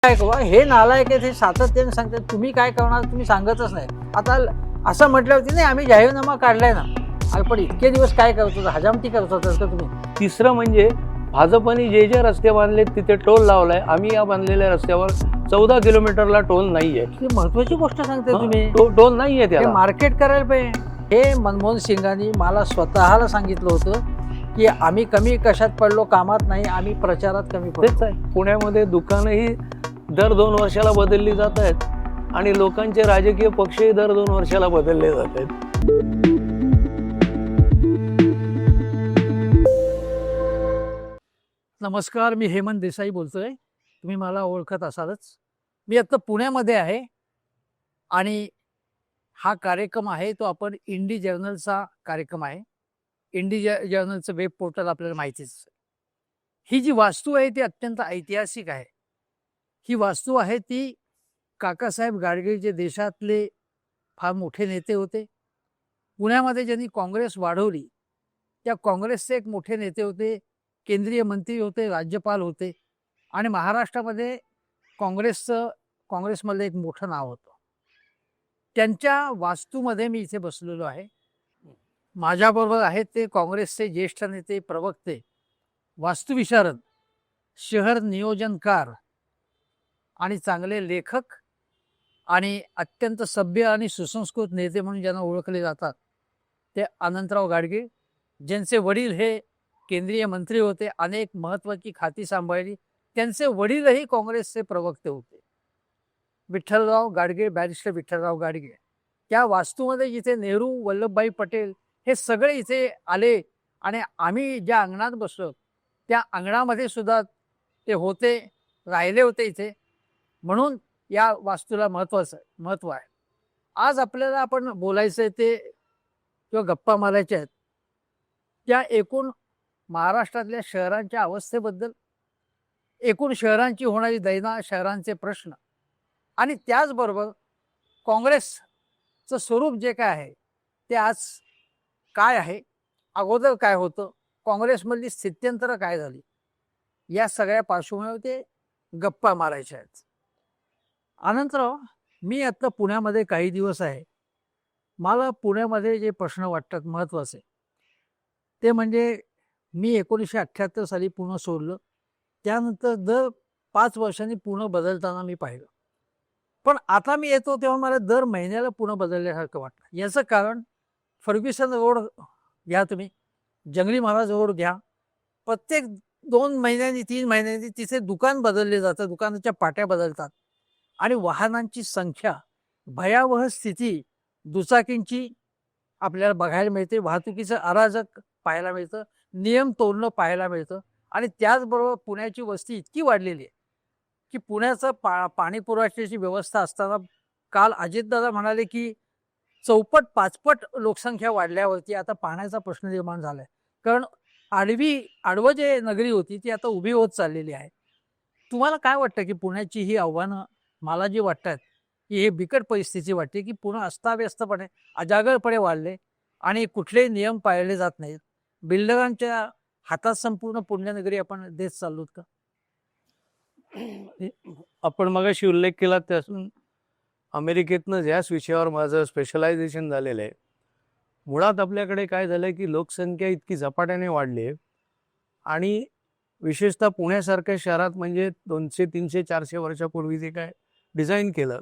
काय कवा हे नालायक आहेत, हे सातत्याने सांगतात तुम्ही काय करणार, तुम्ही सांगतच नाही. आता असं म्हटल्यावरती नाही आम्ही जाहीरनामा काढलाय ना. अरे पण इतके दिवस काय करत होता, हजामती करत होता का तुम्ही? तिसरं म्हणजे भाजपने जे जे रस्ते बांधले तिथे टोल लावलाय. आम्ही या बांधलेल्या रस्त्यावर 14 किलोमीटरला टोल नाहीये. ही महत्वाची गोष्ट सांगते तुम्ही. टोल नाहीये हे त्याला. मार्केट करायला पाहिजे. हे मनमोहन सिंगांनी मला स्वतःला सांगितलं होतं की आम्ही कमी कशात पडलो, कामात नाही, आम्ही प्रचारात कमी तेच पडलो. आहे. पुण्यामध्ये दुकानंही दर 2 वर्षाला बदलली जात आहेत आणि लोकांचे राजकीय पक्षही दर 2 वर्षाला बदलले जात आहेत. नमस्कार, मी हेमंत देसाई बोलतोय. तुम्ही मला ओळखत असालच. मी आता पुण्यामध्ये आहे आणि हा कार्यक्रम आहे तो आपण इंडी जर्नलचा कार्यक्रम आहे. इंडी जर्नलचं वेब पोर्टल आपल्याला माहितीच आहे. ही जी वास्तू आहे ती अत्यंत ऐतिहासिक आहे. ही वास्तू आहे ती काकासाहेब गाडगे जे देशातले फार मोठे नेते होते. पुण्यामध्ये ज्यांनी काँग्रेस वाढवली त्या काँग्रेसचे एक मोठे नेते होते, केंद्रीय मंत्री होते, राज्यपाल होते आणि महाराष्ट्रामध्ये काँग्रेसमधलं एक मोठं नाव होतं. त्यांच्या वास्तूमध्ये मी इथे बसलेलो आहे. माझ्याबरोबर आहेत ते काँग्रेसचे ज्येष्ठ नेते, प्रवक्ते, वास्तुविशारद, शहर नियोजनकार आणि चांगले लेखक आणि अत्यंत सभ्य आणि सुसंस्कृत नेते म्हणून ज्यांना ओळखले जातात ते अनंतराव गाडगे, ज्यांचे वडील हे केंद्रीय मंत्री होते, अनेक महत्त्वाची खाती सांभाळली. त्यांचे वडीलही काँग्रेसचे प्रवक्ते होते. विठ्ठलराव गाडगे, बॅरिस्टर विठ्ठलराव गाडगे. त्या वास्तूमध्ये जिथे नेहरू, वल्लभभाई पटेल हे सगळे इथे आले आणि आम्ही ज्या अंगणात बसलो त्या अंगणामध्ये सुद्धा ते होते, राहिले होते इथे. म्हणून या वास्तूला महत्त्व आहे. आज आपल्याला आपण बोलायचं आहे ते किंवा गप्पा मारायच्या आहेत त्या एकूण महाराष्ट्रातल्या शहरांच्या अवस्थेबद्दल, एकूण शहरांची होणारी दैना, शहरांचे प्रश्न आणि त्याचबरोबर काँग्रेसचं स्वरूप जे काय आहे ते आज काय आहे, अगोदर काय होतं, काँग्रेसमधली स्थित्यंतरं काय झाली, या सगळ्या पार्श्वभूमीवर ते गप्पा मारायच्या आहेत. अनंतराव, मी आता पुण्यामध्ये काही दिवस आहे. मला पुण्यामध्ये जे प्रश्न वाटतात महत्त्वाचे ते म्हणजे मी 1978 साली पुणे सोडलं. त्यानंतर दर 5 वर्षांनी पुणे बदलताना मी पाहिलं. पण आता मी येतो तेव्हा मला दर महिन्याला पुणे बदलल्यासारखं वाटतं. याचं कारण फर्ग्युसन रोड घ्या, तुम्ही जंगली महाराज रोड घ्या, प्रत्येक 2 महिन्यांनी 3 महिन्यांनी तिथे दुकान बदलले जातं, दुकानाच्या पाट्या बदलतात आणि वाहनांची संख्या, भयावह स्थिती, दुचाकींची आपल्याला बघायला मिळते, वाहतुकीचं अराजक पाहायला मिळतं, नियम तोडणं पाहायला मिळतं आणि त्याचबरोबर पुण्याची वस्ती इतकी वाढलेली आहे की पुण्याचं पाणी पुरवठ्याची व्यवस्था असताना काल अजितदादा म्हणाले की 4पट 5पट लोकसंख्या वाढल्यावरती आता पाण्याचा प्रश्न निर्माण झालाय. कारण आडवं जे नगरी होती ती आता उभी होत चाललेली आहे. तुम्हाला काय वाटतं की पुण्याची ही आव्हानं मला जी वाटतात की हे बिकट परिस्थिती वाटते की पुणे अस्ताव्यस्तपणे, अजागरपणे वाढले आणि कुठलेही नियम पाळले जात नाहीत. बिल्डरांच्या हातात संपूर्ण पुण्यनगरी आपण देत चाललोत का? आपण मगाशी उल्लेख केला त्यातून अमेरिकेतनं याच विषयावर माझं स्पेशलायझेशन झालेलं आहे. मुळात आपल्याकडे काय झालंय की लोकसंख्या इतकी झपाट्याने वाढली आहे आणि विशेषतः पुण्यासारख्या शहरात म्हणजे 200, 300, 400 वर्षापूर्वी जे काय डिझाईन केलं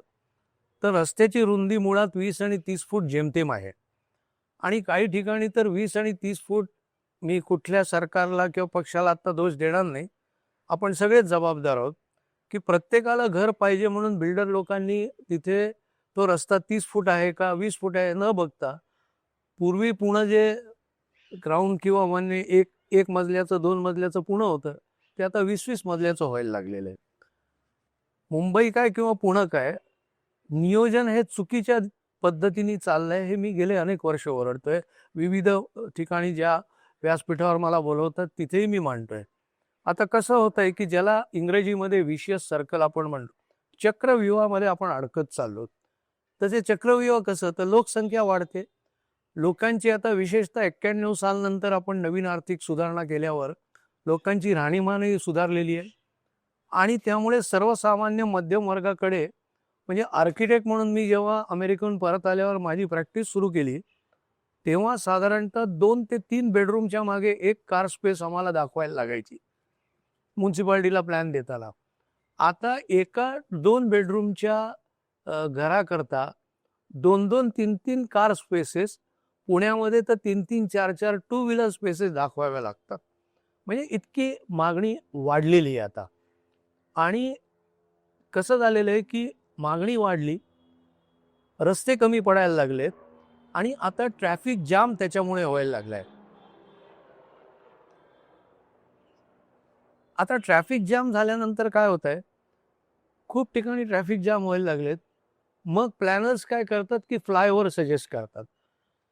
तर रस्त्याची रुंदी मुळात 20 आणि 30 फूट जेमतेम आहे आणि काही ठिकाणी तर 20 आणि 30 फूट. मी कुठल्या सरकारला किंवा पक्षाला आता दोष देणार नाही, आपण सगळेच जबाबदार आहोत की प्रत्येकाला घर पाहिजे म्हणून बिल्डर लोकांनी तिथे तो रस्ता 30 फूट आहे का 20 फूट आहे न बघता, पूर्वी पुणे जे ग्राउंड किंवा म्हणजे एक मजल्याचं 2 मजल्याचं पुणे होतं ते आता 20-20 मजल्याचं व्हायला लागलेलं आहे. मुंबई काय किंवा पुणे काय, नियोजन हे चुकीच्या पद्धतीने चाललंय हे मी गेले अनेक वर्ष ओरडतोय. विविध ठिकाणी ज्या व्यासपीठावर मला बोलवतात तिथेही मी मांडतोय. आता कसं होतंय की ज्याला इंग्रजीमध्ये विशियस सर्कल आपण म्हणतो, चक्रव्यूहामध्ये आपण अडकत चाललो. तसे चक्रव्यूह कसं, तर लोकसंख्या वाढते, लोकांची आता विशेषतः 91 सालनंतर आपण नवीन आर्थिक सुधारणा केल्यावर लोकांची राहणीमानही सुधारलेली आहे आणि त्यामुळे सर्वसामान्य मध्यम वर्गाकडे, म्हणजे आर्किटेक्ट म्हणून मी जेव्हा अमेरिकेहून परत आल्यावर माझी प्रॅक्टिस सुरू केली, तेव्हा साधारणतः 2 ते 3 बेडरूमच्या मागे एक कार स्पेस आम्हाला दाखवायला लागायची म्युन्सिपाल्टीला प्लॅन देताना. आता एका 2 बेडरूमच्या घराकरता 2-2, 3-3 कार स्पेसेस, पुण्यामध्ये तर 3-3, 4-4 टू व्हीलर स्पेसेस दाखवाव्या लागतात. म्हणजे इतकी मागणी वाढलेली आहे आता. आणि कसं झालेलं आहे की मागणी वाढली, रस्ते कमी पडायला लागलेत आणि आता ट्रॅफिक जाम त्याच्यामुळे व्हायला लागलाय. आता ट्रॅफिक जाम झाल्यानंतर काय होत आहे, खूप ठिकाणी ट्रॅफिक जाम व्हायला लागलेत. मग प्लॅनर्स काय करतात की फ्लायओव्हर सजेस्ट करतात.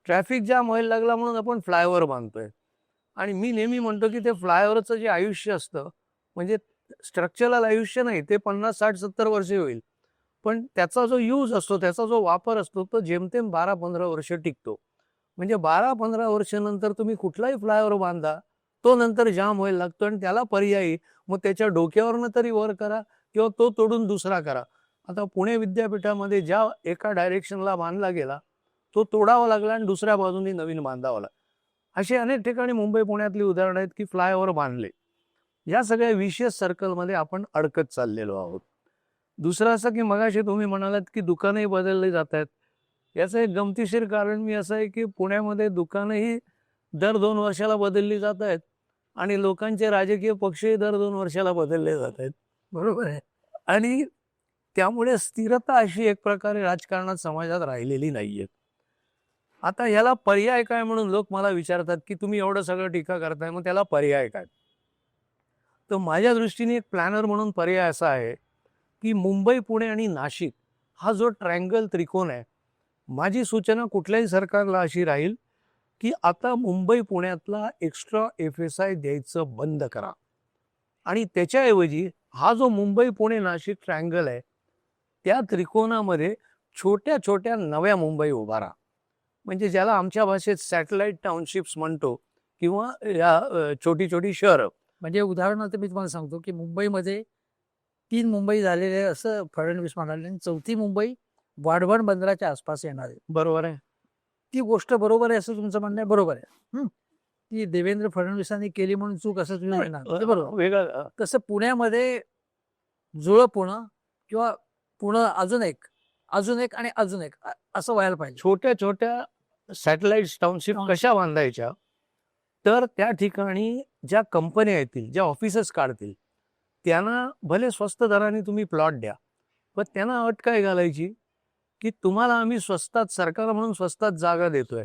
ट्रॅफिक जाम व्हायला लागला म्हणून आपण फ्लायओव्हर बांधतोय. आणि मी नेहमी म्हणतो की ते फ्लायओव्हरचं जे आयुष्य असतं, म्हणजे स्ट्रक्चरल आयुष्य नाही, ते 50, 60, 70 वर्षे होईल. पण त्याचा जो यूज असतो, त्याचा जो वापर असतो, तो जेमतेम 12-15 वर्ष टिकतो. म्हणजे 12-15 वर्षानंतर तुम्ही कुठलाही फ्लायओव्हर बांधा, तो नंतर जाम व्हायला लागतो आणि त्याला पर्यायी मग त्याच्या डोक्यावरनं तरी वर करा किंवा तो तोडून दुसरा करा. आता पुणे विद्यापीठामध्ये ज्या एका डायरेक्शनला बांधला गेला, तो तोडावा लागला आणि दुसऱ्या बाजूनी नवीन बांधावा लागला. अशी अनेक ठिकाणी मुंबई पुण्यातली उदाहरणं आहेत की फ्लायओव्हर बांधले. या सगळ्या विशेष सर्कलमध्ये आपण अडकत चाललेलो आहोत. दुसरं असं की मगाशी तुम्ही म्हणालात की दुकानंही बदलली जात आहेत. याचं एक गमतीशीर कारण मी असं आहे की पुण्यामध्ये दुकानंही दर 2 वर्षाला बदलली जात आहेत आणि लोकांचे राजकीय पक्षही दर 2 वर्षाला बदलले जात आहेत. बरोबर आहे. आणि त्यामुळे स्थिरता अशी एक प्रकारे राजकारणात समाजात राहिलेली नाहीये. आता याला पर्याय काय म्हणून लोक मला विचारतात की तुम्ही एवढं सगळं टीका करताय, मग त्याला पर्याय काय? तर माझ्या दृष्टीने एक प्लॅनर म्हणून पर्याय असा आहे की मुंबई, पुणे आणि नाशिक हा जो ट्रायंगल त्रिकोण आहे, माझी सूचना कुठल्याही सरकारला अशी राहील की आता मुंबई पुण्यातला एक्स्ट्रा FSI द्यायचं बंद करा आणि त्याच्याऐवजी हा जो मुंबई पुणे नाशिक ट्रायंगल आहे, त्या त्रिकोणामध्ये छोट्या छोट्या नव्या मुंबई उभारा. म्हणजे ज्याला आमच्या भाषेत सॅटेलाइट टाउनशिप्स म्हणतो किंवा छोटी छोटी शहरं. म्हणजे उदाहरणार्थ मी तुम्हाला सांगतो की मुंबईमध्ये 3 मुंबई झालेले आहे असं फडणवीस म्हणाले आणि 4थी मुंबई वाढवण बंदराच्या आसपास येणार आहे. बरोबर आहे. ती गोष्ट बरोबर आहे असं तुमचं म्हणणं आहे, बरोबर आहे. ती देवेंद्र फडणवीसांनी केली म्हणून चूक असं तुम्ही म्हणणार, ते बरोबर. वेगळं तसं पुण्यामध्ये जुळं पुणं किंवा पुणं अजून एक आणि अजून एक असं व्हायला पाहिजे. छोट्या छोट्या सॅटेलाइट टाउनशिप कशा बांधायच्या, तर त्या ठिकाणी ज्या कंपन्या येतील, ज्या ऑफिसेस काढतील, त्यांना भले स्वस्त दराने तुम्ही प्लॉट द्या, पण त्यांना अट काय घालायची की तुम्हाला आम्ही स्वस्तात, सरकार म्हणून स्वस्तात जागा देतोय,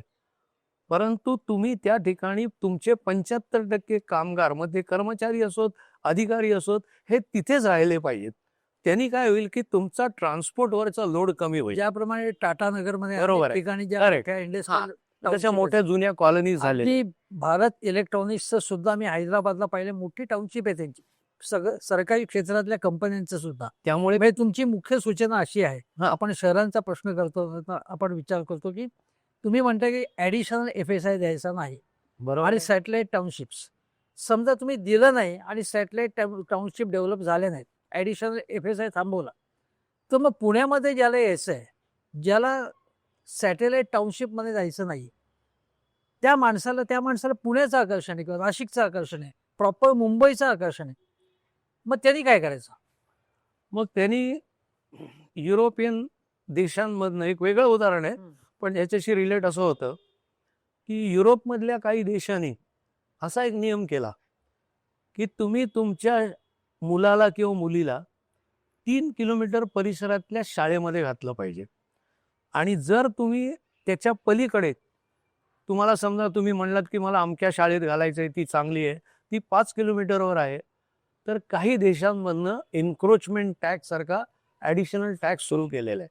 परंतु तुम्ही त्या ठिकाणी तुमचे 75% कामगार, मग ते कर्मचारी असोत, अधिकारी असोत, हे तिथेच राहिले पाहिजेत. त्यांनी काय होईल की तुमचा ट्रान्सपोर्टवरचा लोड कमी होईल. ज्याप्रमाणे टाटा नगरमध्ये बरोबर अनेक आहे. ठिकाणी ज्या Correct. मोठ्या इंडस्ट्रियल त्याच्या मोठ्या जुन्या कॉलनीज झाले. अगदी भारत इलेक्ट्रॉनिक्सचं सुद्धा मी हैदराबादला पाहिले, मोठी टाउनशिप आहे त्यांची, सगळं सरकारी क्षेत्रातल्या कंपन्यांचं सुद्धा. त्यामुळे म्हणजे तुमची मुख्य सूचना अशी आहे, हा. आपण शहरांचा प्रश्न करतो, तर आपण विचार करतो की तुम्ही म्हणता की ॲडिशनल FSI द्यायचा नाही बरोबर आणि आहे. सॅटेलाइट टाउनशिप्स समजा तुम्ही दिलं नाही आणि सॅटेलाइट टाउनशिप डेव्हलप झाले नाहीत, ॲडिशनल FSI थांबवला, तर मग पुण्यामध्ये ज्याला यायचं आहे, ज्याला सॅटेलाइट टाउनशिपमध्ये जायचं नाही, त्या माणसाला पुण्याचं आकर्षण आहे किंवा नाशिकचं आकर्षण आहे, प्रॉपर मुंबईचं आकर्षण आहे. मग त्यांनी काय करायचं? मग त्यांनी युरोपियन देशांमधनं एक वेगळं उदाहरण आहे, पण याच्याशी रिलेट असं होतं की युरोपमधल्या काही देशांनी असा एक नियम केला की तुम्ही तुमच्या मुलाला किंवा मुलीला 3 किलोमीटर परिसरातल्या शाळेमध्ये घातलं पाहिजे. आणि जर तुम्ही त्याच्या पलीकडे, तुम्हाला समजा तुम्ही म्हणलात की मला अमक्या शाळेत घालायचं आहे, ती चांगली आहे, ती 5 किलोमीटरवर आहे, तर काही देशांमधनं एन्क्रोचमेंट टॅक्स सारखा ॲडिशनल टॅक्स सुरू केलेला आहे.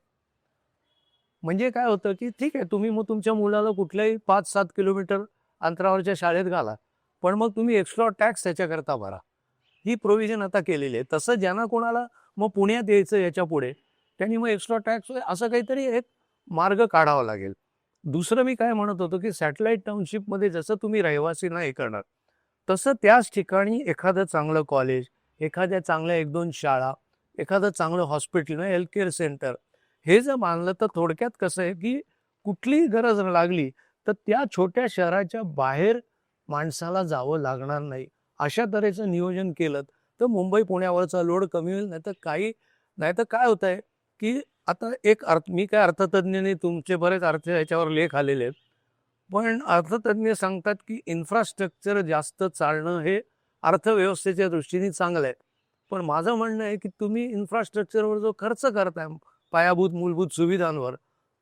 म्हणजे काय होतं की ठीक आहे, तुम्ही मग तुमच्या मुलाला कुठल्याही 5-7 किलोमीटर अंतरावरच्या शाळेत घाला, पण मग तुम्ही एक्स्ट्रा टॅक्स त्याच्याकरता भरा. ही प्रोव्हिजन आता केलेली आहे. तसं ज्यांना कोणाला मग पुण्यात यायचं याच्या पुढे, त्यांनी मग एक्स्ट्रा टॅक्स असं काहीतरी एक मार्ग काढावा लागेल. दुसरं मी काय म्हणत होतो की सॅटेलाइट टाउनशिपमध्ये जसं तुम्ही रहिवासींना हे करणार, तसं त्याच ठिकाणी एखादं चांगलं कॉलेज, एखाद्या चांगल्या 1-2 शाळा, एखादं चांगलं हॉस्पिटल, हेल्थ केअर सेंटर हे जर बांधलं तर थोडक्यात कसं आहे की कुठलीही गरज लागली तर त्या छोट्या शहराच्या बाहेर माणसाला जावं लागणार नाही. अशा तऱ्हेचं नियोजन केलं तर मुंबई पुण्यावरचा लोड कमी होईल. नाहीतर काय होत आहे की आता मी काय अर्थतज्ञ नाही, तुमचे बरेच अर्थ याच्यावर लेख आलेले आहेत, पण अर्थतज्ञ सांगतात की इन्फ्रास्ट्रक्चर जास्त चालणं हे अर्थव्यवस्थेच्या दृष्टीने चांगलं आहे. पण माझं म्हणणं आहे की तुम्ही इन्फ्रास्ट्रक्चरवर जो खर्च करताय पायाभूत मूलभूत सुविधांवर,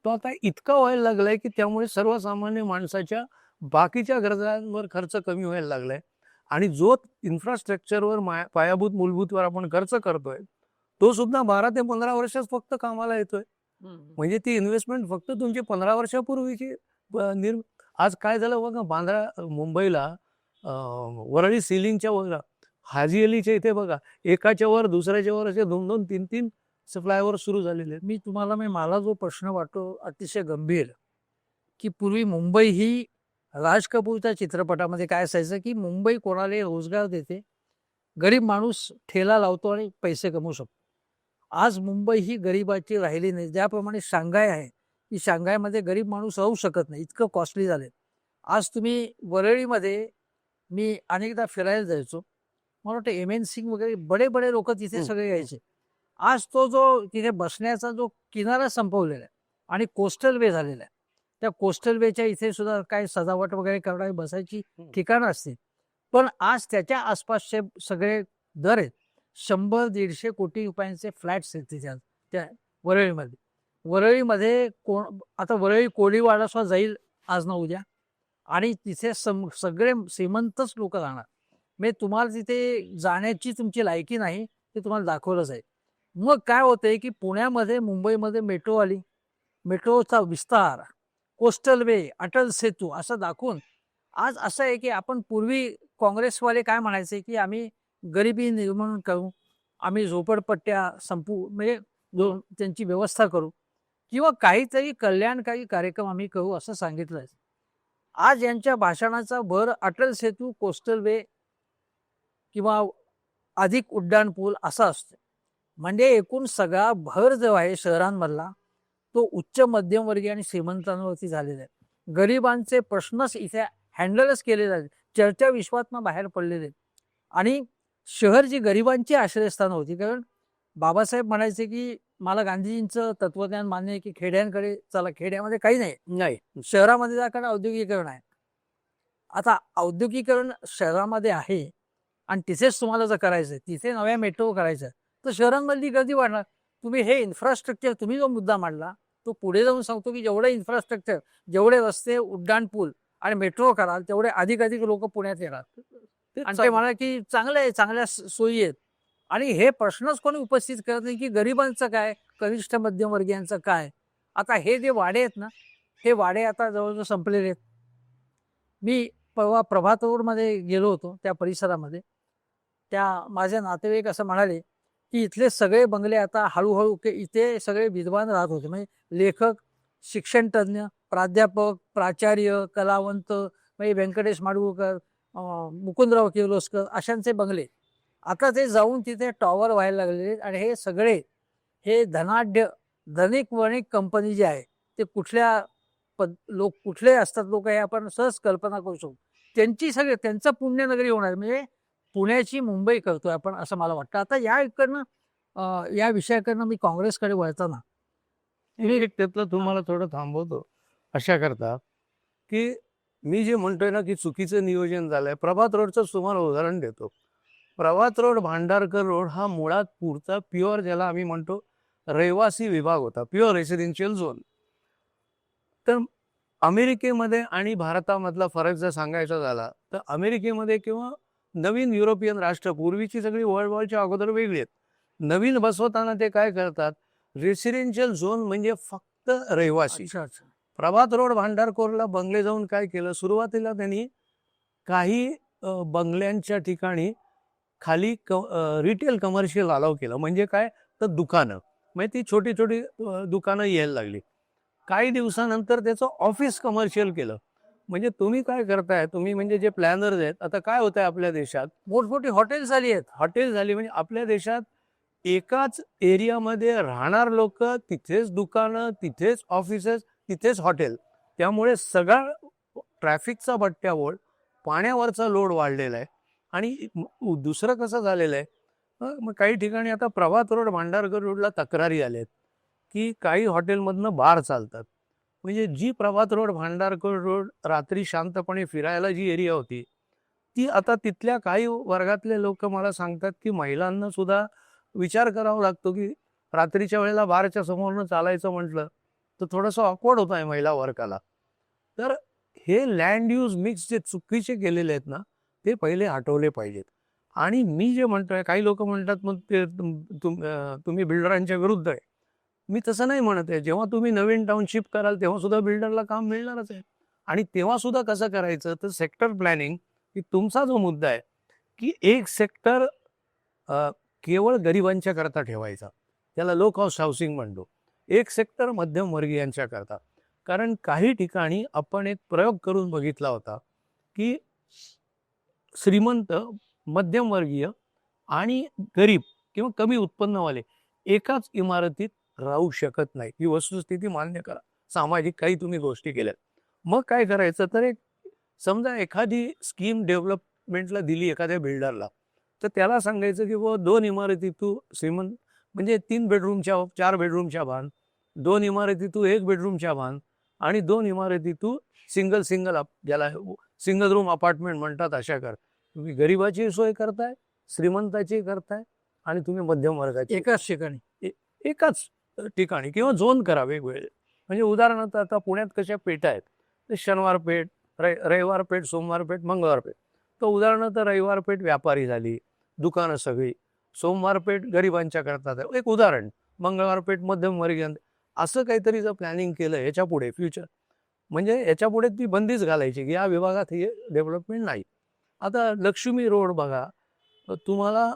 तो आता इतका व्हायला लागलाय की त्यामुळे सर्वसामान्य माणसाच्या बाकीच्या गरजांवर खर्च कमी व्हायला लागलाय. आणि जो इन्फ्रास्ट्रक्चरवर पायाभूत मूलभूतवर आपण खर्च करतोय तो सुद्धा 12 ते 15 वर्षच फक्त कामाला येतोय. म्हणजे ती इन्व्हेस्टमेंट फक्त तुमची 15 वर्षापूर्वीची आज काय झालं बघा, मुंबईला वरळी सिलिंगच्या वर, हाजी अलीच्या इथे बघा, एकाच्या वर दुसऱ्याच्या वर असे 2-2, 3-3 फ्लायओव्हर सुरू झालेले आहेत. मला जो प्रश्न वाटतो अतिशय गंभीर, की पूर्वी मुंबई ही राज कपूरच्या चित्रपटामध्ये काय असायचं की मुंबई कोणाला रोजगार देते, गरीब माणूस ठेला लावतो आणि पैसे कमवू शकतो. आज मुंबई ही गरिबाची राहिली नाही. ज्याप्रमाणे शांघाय आहे की शांघायमध्ये गरीब माणूस राहू शकत नाही, इतकं कॉस्टली झाले. आज तुम्ही वरळीमध्ये, मी अनेकदा फिरायला जायचो, मला वाटतं MN सिंग वगैरे बडे बडे लोक तिथे सगळे यायचे. आज तो जो तिथे बसण्याचा जो किनारा संपवलेला आहे आणि कोस्टल वे झालेला आहे, त्या कोस्टल वेच्या इथे सुद्धा काय सजावट वगैरे करणारी बसायची ठिकाणं असतील, पण आज त्याच्या आसपासचे सगळे दर आहेत 100-150 कोटी रुपयांचे फ्लॅट्स आहेत तिथे आज त्या वरळीमध्ये. आता वरळी कोळीवाडा सुद्धा जाईल आज ना उद्या, आणि तिथे सगळे श्रीमंतच लोक राहणार. म्हणजे तुम्हाला तिथे जाण्याची तुमची लायकी नाही, ते तुम्हाला दाखवलंच आहे. मग काय होतंय की पुण्यामध्ये, मुंबईमध्ये मेट्रो आली, मेट्रोचा विस्तार, कोस्टल वे, अटल सेतू असं दाखवून आज असं आहे की आपण पूर्वी काँग्रेसवाले काय म्हणायचे की आम्ही गरिबी निर्मूलन करू, आम्ही झोपडपट्ट्या संपवू, म्हणजे त्यांची व्यवस्था करू किंवा काहीतरी कल्याणकारी कार्यक्रम आम्ही करू असं सांगितलंय. आज यांच्या भाषणाचा भर अटल सेतू, कोस्टल वे किंवा अधिक उड्डाण पूल असा असतो. म्हणजे एकूण सगळा भर जो आहे शहरांमधला तो उच्च मध्यमवर्गीय आणि श्रीमंतांवरती झालेला आहे. गरिबांचे प्रश्नच इथे हँडलच केले जाते, चर्चा विश्वातनं बाहेर पडलेले आहेत. आणि शहर जी गरिबांची आश्रयस्थानं होती, कारण बाबासाहेब म्हणायचे की मला गांधीजींचं तत्वज्ञान मान्य आहे की खेड्यांकडे चला, खेड्यामध्ये काही नाही, शहरामध्ये जा, कारण औद्योगिकरण आहे. आता औद्योगिकरण शहरामध्ये आहे आणि तिथेच तुम्हाला जर करायचं आहे, तिथे नव्या मेट्रो करायचं तर शहरांमधली गर्दी वाढणार. तुम्ही हे इन्फ्रास्ट्रक्चर, तुम्ही जो मुद्दा मांडला तो पुढे जाऊन सांगतो की जेवढे इन्फ्रास्ट्रक्चर, जेवढे रस्ते, उड्डाण पूल आणि मेट्रो कराल तेवढे अधिक लोक पुण्यात येणार. आणि ते म्हणा की चांगलं आहे, चांगल्या सोयी आहेत. आणि हे प्रश्नच कोणी उपस्थित करत नाही की गरिबांचं काय, कनिष्ठ मध्यमवर्गीयांचं काय. आता हे जे वाडे आहेत ना, हे वाडे आता जवळजवळ संपलेले आहेत. मी परवा प्रभात रोडमध्ये गेलो होतो, त्या परिसरामध्ये त्या माझे नातेवाईक असं म्हणाले की इथले सगळे बंगले आता हळूहळू इथे सगळे विद्वान राहत होते, म्हणजे लेखक, शिक्षणतज्ञ, प्राध्यापक, प्राचार्य, कलावंत, म्हणजे व्यंकटेश माडगूळकर, मुकुंदराव किर्लोस्कर अशांचे बंगले आता ते जाऊन तिथे टॉवर व्हायला लागलेले. आणि हे सगळे हे धनिक वणिक कंपनी जी आहे ते कुठले असतात लोक, हे आपण सहज कल्पना करू शकतो. त्यांचं पुण्यनगरी होणार, म्हणजे पुण्याची मुंबई करतोय आपण असं मला वाटतं. आता या विषयाकडनं मी काँग्रेसकडे वळताना मी त्यातलं तुम्हाला थोडं थांबवतो अशा करता की मी जे म्हणतोय ना की चुकीचं नियोजन झालंय. प्रभात रोडचं तुम्हाला उदाहरण देतो. प्रभात रोड, भांडारकर रोड हा मुळात पुढचा प्युअर, ज्याला आम्ही म्हणतो रहिवासी विभाग होता, प्युअर रेसिडेन्शियल झोन. तर अमेरिकेमध्ये आणि भारतामधला फरक जर सांगायचा झाला तर अमेरिकेमध्ये किंवा नवीन युरोपियन राष्ट्र, पूर्वीची सगळी वर्ल्ड वॉरच्या अगोदर वेगळी आहेत, नवीन बसवताना ते काय करतात, रेसिडेन्शियल झोन म्हणजे फक्त रहिवासी. प्रभात रोड, भांडारकोरला बंगले जाऊन काय केलं, सुरुवातीला त्यांनी काही बंगल्यांच्या ठिकाणी खाली रिटेल कमर्शियल अलाव केलं. म्हणजे काय तर दुकानं, म्हणजे ती छोटी छोटी दुकानं यायला लागली. काही दिवसानंतर त्याचं ऑफिस कमर्शियल केलं. म्हणजे तुम्ही काय करताय, तुम्ही म्हणजे जे प्लॅनर्स आहेत, आता काय होत आहे आपल्या देशात, मोठमोठी हॉटेल झाली आहेत. हॉटेल झाली म्हणजे आपल्या देशात एकाच एरियामध्ये राहणार लोक, तिथेच दुकानं, तिथेच ऑफिसेस, तिथेच हॉटेल. त्यामुळे सगळा ट्रॅफिकचा बट्ट्याबोळ, पाण्यावरचा लोड वाढलेला आहे. आणि दुसरं कसं झालेलं आहे, मग काही ठिकाणी आता प्रभात रोड, भांडारकर रोडला तक्रारी आल्या आहेत की काही हॉटेलमधनं बार चालतात. म्हणजे जी प्रभात रोड, भांडारकर रोड रात्री शांतपणे फिरायला जी एरिया होती, ती आता तिथल्या काही वर्गातले लोक मला सांगतात की महिलांना सुद्धा विचार करावा लागतो की रात्रीच्या वेळेला बारच्या समोरनं चालायचं म्हटलं तर थोडंसं ऑकवर्ड होत आहे महिला वर्गाला. तर हे लँड यूज मिक्स जे चुकीचे केलेले आहेत ना, ते पहिले हटवले पाहिजेत. आणि मी जे म्हणतोय, काही लोक म्हणतात मग ते तुम्ही बिल्डरांच्या विरुद्ध आहे. मी तसं नाही म्हणत आहे. जेव्हा तुम्ही नवीन टाउनशिप कराल तेव्हा सुद्धा बिल्डरला काम मिळणारच आहे. आणि तेव्हा सुद्धा कसं करायचं, तर सेक्टर प्लॅनिंग की तुमचा जो मुद्दा आहे की एक सेक्टर केवळ गरिबांच्या करता ठेवायचा, त्याला लो कॉस्ट हाऊसिंग म्हणतो. एक सेक्टर मध्यमवर्गीयांच्या करता. कारण काही ठिकाणी आपण एक प्रयोग करून बघितला होता की श्रीमंत, मध्यमवर्गीय आणि गरीब किंवा कमी उत्पन्नवाले एकाच इमारतीत राहू शकत नाही. ही वस्तुस्थिती मान्य करा. सामाजिक काही तुम्ही गोष्टी केल्यात. मग काय करायचं, तर एक समजा एखादी स्कीम डेव्हलपमेंटला दिली एखाद्या बिल्डरला, तर त्याला सांगायचं की बाबा 2 इमारती तू श्रीमंत म्हणजे 3 बेडरूमच्या 4 बेडरूमच्या बांध, 2 इमारती तू 1 बेडरूमच्या बांध आणि 2 इमारती तू सिंगल ज्याला सिंगल रूम अपार्टमेंट म्हणतात अशा कर. तुम्ही गरिबाची सोय करताय, श्रीमंताची करताय आणि तुम्ही मध्यम वर्गाची एकाच ठिकाणी. एकाच ठिकाणी किंवा झोन करा वेगवेगळे. म्हणजे उदाहरणार्थ आता पुण्यात कशा पेठा आहेत, तर शनिवार पेठ, रविवार पेठ, सोमवार पेठ, मंगळवार पेठ. तर उदाहरणार्थ रविवार पेठ व्यापारी झाली, दुकानं सगळी. सोमवार पेठ गरिबांच्या करतात, एक उदाहरण. मंगळवार पेठ मध्यमवर्गीय. असं काहीतरी जर प्लॅनिंग केलं याच्या पुढे फ्युचर, म्हणजे याच्या पुढे ती बंदीच घालायची की या विभागात हे डेव्हलपमेंट नाही. आता लक्ष्मी रोड बघा, तुम्हाला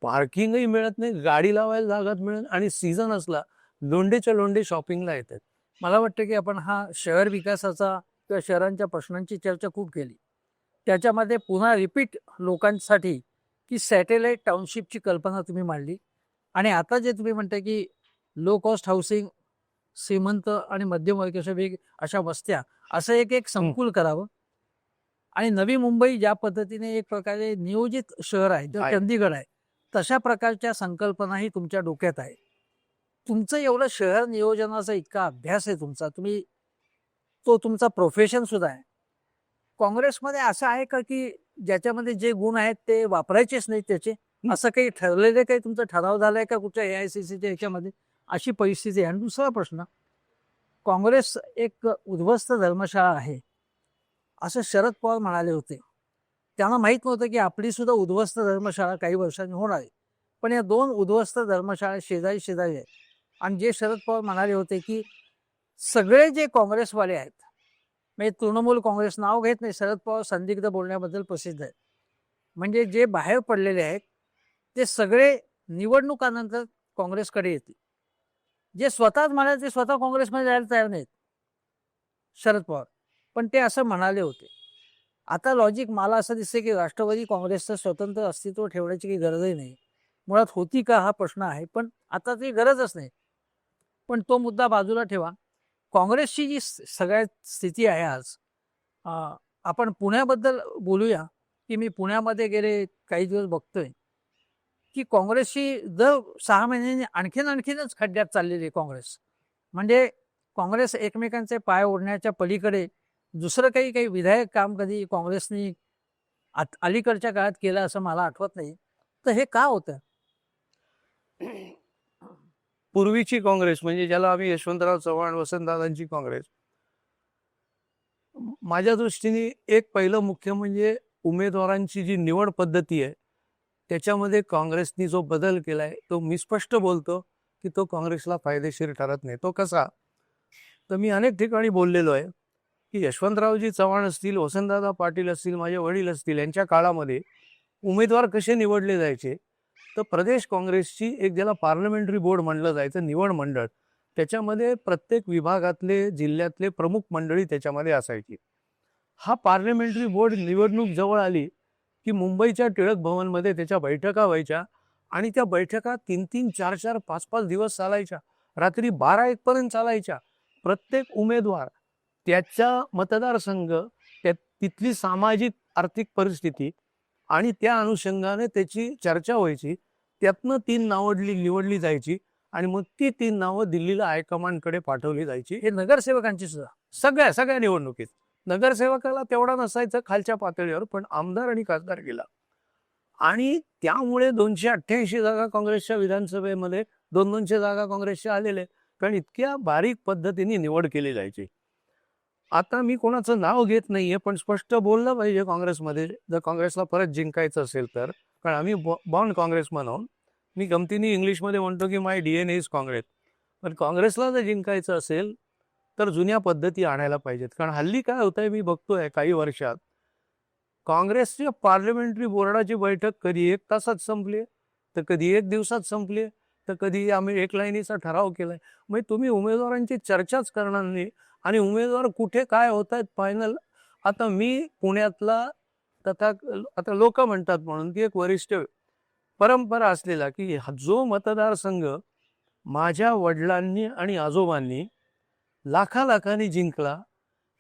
पार्किंगही मिळत नाही, गाडी लावायला जागाच मिळत, आणि सीझन असला लोंढेच्या लोंढे शॉपिंगला येतात. मला वाटतं की आपण हा शहर विकासाचा किंवा शहरांच्या प्रश्नांची चर्चा खूप केली. त्याच्यामध्ये पुन्हा रिपीट लोकांसाठी की सॅटेलाइट टाउनशिपची कल्पना तुम्ही मांडली. आणि आता जे तुम्ही म्हणता की लो कॉस्ट हाऊसिंग, श्रीमंत आणि मध्यमवर्गीय अशा वस्त्या, असं एक एक संकुल करावं. आणि नवी मुंबई ज्या पद्धतीने एक प्रकारे नियोजित शहर आहे, जो चंदीगड आहे, तशा प्रकारच्या संकल्पनाही तुमच्या डोक्यात आहे. तुमचं एवढं शहर नियोजनाचा इतका अभ्यास आहे तुमचा, तुम्ही तो तुमचा प्रोफेशन सुद्धा आहे. काँग्रेसमध्ये असं आहे का की ज्याच्यामध्ये जे गुण आहेत ते वापरायचेच नाहीत त्याचे, असं काही ठरलेलं, काही तुमचा ठराव झालाय का कुठच्या AICCच्या ह्याच्यामध्ये? अशी परिस्थिती आहे. आणि दुसरा प्रश्न, काँग्रेस एक उद्ध्वस्त धर्मशाळा आहे असं शरद पवार म्हणाले होते. त्यांना माहीत नव्हतं की आपली सुद्धा उद्ध्वस्त धर्मशाळा काही वर्षांनी होणार आहे. पण या 2 उद्ध्वस्त धर्मशाळा शेजारी शेजारी आहेत. आणि जे शरद पवार म्हणाले होते की सगळे जे काँग्रेसवाले आहेत, म्हणजे तृणमूल काँग्रेस नाव घेत नाही, शरद पवार संदिग्ध बोलण्याबद्दल प्रसिद्ध आहेत, म्हणजे जे बाहेर पडलेले आहेत ते सगळे निवडणुकानंतर काँग्रेसकडे येतील. जे स्वतःच म्हणाले ते स्वतः काँग्रेसमध्ये जायला तयार नाहीत शरद पवार, पण ते असं म्हणाले होते. आता लॉजिक मला असं दिसते की राष्ट्रवादी काँग्रेसचं स्वतंत्र अस्तित्व ठेवण्याची काही गरजही नाही. मुळात होती का हा प्रश्न आहे, पण आता ती गरजच नाही. पण तो मुद्दा बाजूला ठेवा. काँग्रेसची जी सगळ्यात स्थिती आहे आज, आपण पुण्याबद्दल बोलूया. की मी पुण्यामध्ये गेले काही दिवस बघतोय की काँग्रेसची दर 6 महिन्यांनी आणखीनच खड्ड्यात चाललेली आहे काँग्रेस. म्हणजे काँग्रेस एकमेकांचे पाय ओढण्याच्या पलीकडे दुसरं काही विधायक काम कधी काँग्रेसनी अलीकडच्या काळात केलं असं मला आठवत नाही. तर हे का होतं? पूर्वीची काँग्रेस म्हणजे ज्याला आम्ही यशवंतराव चव्हाण, वसंतदादांची काँग्रेस, माझ्या दृष्टीने एक पहिलं मुख्य म्हणजे उमेदवारांची जी निवड पद्धती आहे त्याच्यामध्ये काँग्रेसनी जो बदल केलाय तो मी स्पष्ट बोलतो की तो काँग्रेसला फायदेशीर ठरत नाही. तो कसा, तर मी अनेक ठिकाणी बोललेलो आहे की यशवंतरावजी चव्हाण असतील, वसंतदादा पाटील असतील, माझे वडील असतील, यांच्या काळामध्ये उमेदवार कसे निवडले जायचे, तर प्रदेश काँग्रेसची एक ज्याला पार्लमेंटरी बोर्ड म्हणलं जायचं, निवड मंडळ, त्याच्यामध्ये प्रत्येक विभागातले जिल्ह्यातले प्रमुख मंडळी त्याच्यामध्ये असायची. हा पार्लमेंटरी बोर्ड निवडणूक जवळ आली की मुंबईच्या टिळक भवनमध्ये त्याच्या बैठका व्हायच्या आणि त्या बैठका 3-3, 4-4, 5-5 दिवस चालायच्या. रात्री 12-1 पर्यंत चालायच्या. प्रत्येक उमेदवार त्याचा मतदारसंघ, तिथली सामाजिक आर्थिक परिस्थिती आणि त्या अनुषंगाने त्याची चर्चा व्हायची. त्यातनं 3 नावं निवडली जायची आणि मग ती 3 नावं दिल्लीला हायकमांडकडे पाठवली जायची. हे नगरसेवकांची सुद्धा सगळ्या निवडणुकीत नगरसेवकाला तेवढा नसायचं खालच्या पातळीवर, पण आमदार आणि खासदार गेला. आणि त्यामुळे 288 जागा काँग्रेसच्या विधानसभेमध्ये 200 जागा काँग्रेसच्या आलेल्या, कारण इतक्या बारीक पद्धतीने निवड केली जायची. आता मी कोणाचं नाव घेत नाहीये, पण स्पष्ट बोललं पाहिजे काँग्रेसमध्ये, जर काँग्रेसला परत जिंकायचं असेल तर. कारण आम्ही बॉर्न काँग्रेस म्हणून, मी गमतीने इंग्लिशमध्ये म्हणतो की माय DNA इज काँग्रेस. पण काँग्रेसला जर जिंकायचं असेल तर जुन्या पद्धती आणायला पाहिजेत. कारण हल्ली काय होतंय, मी बघतोय काही वर्षात काँग्रेसच्या पार्लमेंटरी बोर्डाची बैठक कधी 1 तासात संपली, तर कधी 1 दिवसात संपली, तर कधी आम्ही 1 लाईनीचा ठराव केलाय. मग तुम्ही उमेदवारांची चर्चाच करणार नाही आणि उमेदवार कुठे काय होत आहेत फायनल. आता मी पुण्यातला आता लोक म्हणतात म्हणून की एक वरिष्ठ परंपरा असलेला की जो मतदारसंघ माझ्या वडिलांनी आणि आजोबांनी लाखांनी जिंकला,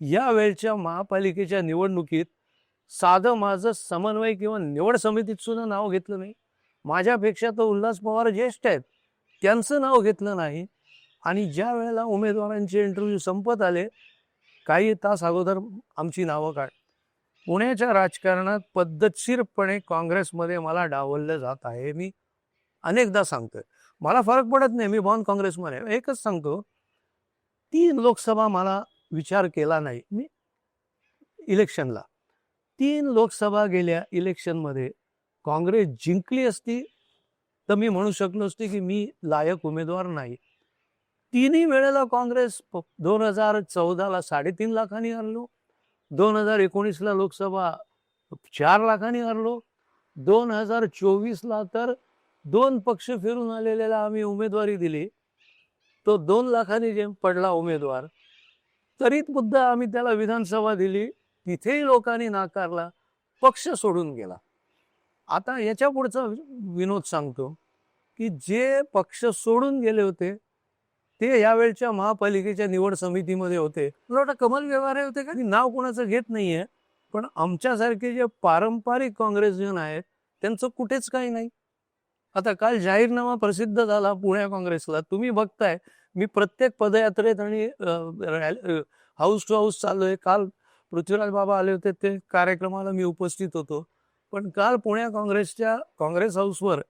या वेळच्या महापालिकेच्या निवडणुकीत साधं माझं समन्वय किंवा निवड समितीत सुद्धा नाव घेतलं नाही. माझ्यापेक्षा तर उल्हास पवार ज्येष्ठ आहेत, त्यांचं नाव घेतलं नाही. आणि ज्या वेळेला उमेदवारांचे इंटरव्ह्यू संपत आले, काही तास अगोदर आमची नावं काढ. पुण्याच्या राजकारणात पद्धतशीरपणे काँग्रेसमध्ये मला डावललं जात आहे. मी अनेकदा सांगतोय, मला फरक पडत नाही, मी बॉर्न काँग्रेसमध्ये. एकच सांगतो, 3 लोकसभा मला विचार केला नाही मी इलेक्शनला. 3 लोकसभा गेल्या इलेक्शनमध्ये काँग्रेस जिंकली असती तर मी म्हणू शकलो असते की मी लायक उमेदवार नाही. 3ही वेळेला काँग्रेस 2014ला 3.5 लाखांनी हरलो, 2019ला लोकसभा 4 लाखांनी हरलो, 2024ला तर 2 पक्ष फिरून आलेल्याला आम्ही उमेदवारी दिली. तो 2 लाखांनी जे पडला उमेदवार, तरी सुद्धा आम्ही त्याला विधानसभा दिली, तिथेही लोकांनी नाकारला, पक्ष सोडून गेला. आता याच्या पुढचा विनोद सांगतो की जे पक्ष सोडून गेले होते ते यावेळच्या महापालिकेच्या निवड समितीमध्ये होते. मला कमल व्यवहार होते का? मी नाव कोणाचं घेत नाहीये, पण आमच्यासारखे जे पारंपरिक काँग्रेसजन आहेत त्यांचं कुठेच काही नाही. आता काल जाहीरनामा प्रसिद्ध झाला पुण्या काँग्रेसला, तुम्ही बघताय. मी प्रत्येक पदयात्रेत आणि हाऊस टू हाऊस चाललोय. काल पृथ्वीराज बाबा आले होते, ते कार्यक्रमाला मी उपस्थित होतो. पण काल पुण्या काँग्रेसच्या काँग्रेस हाऊसवर,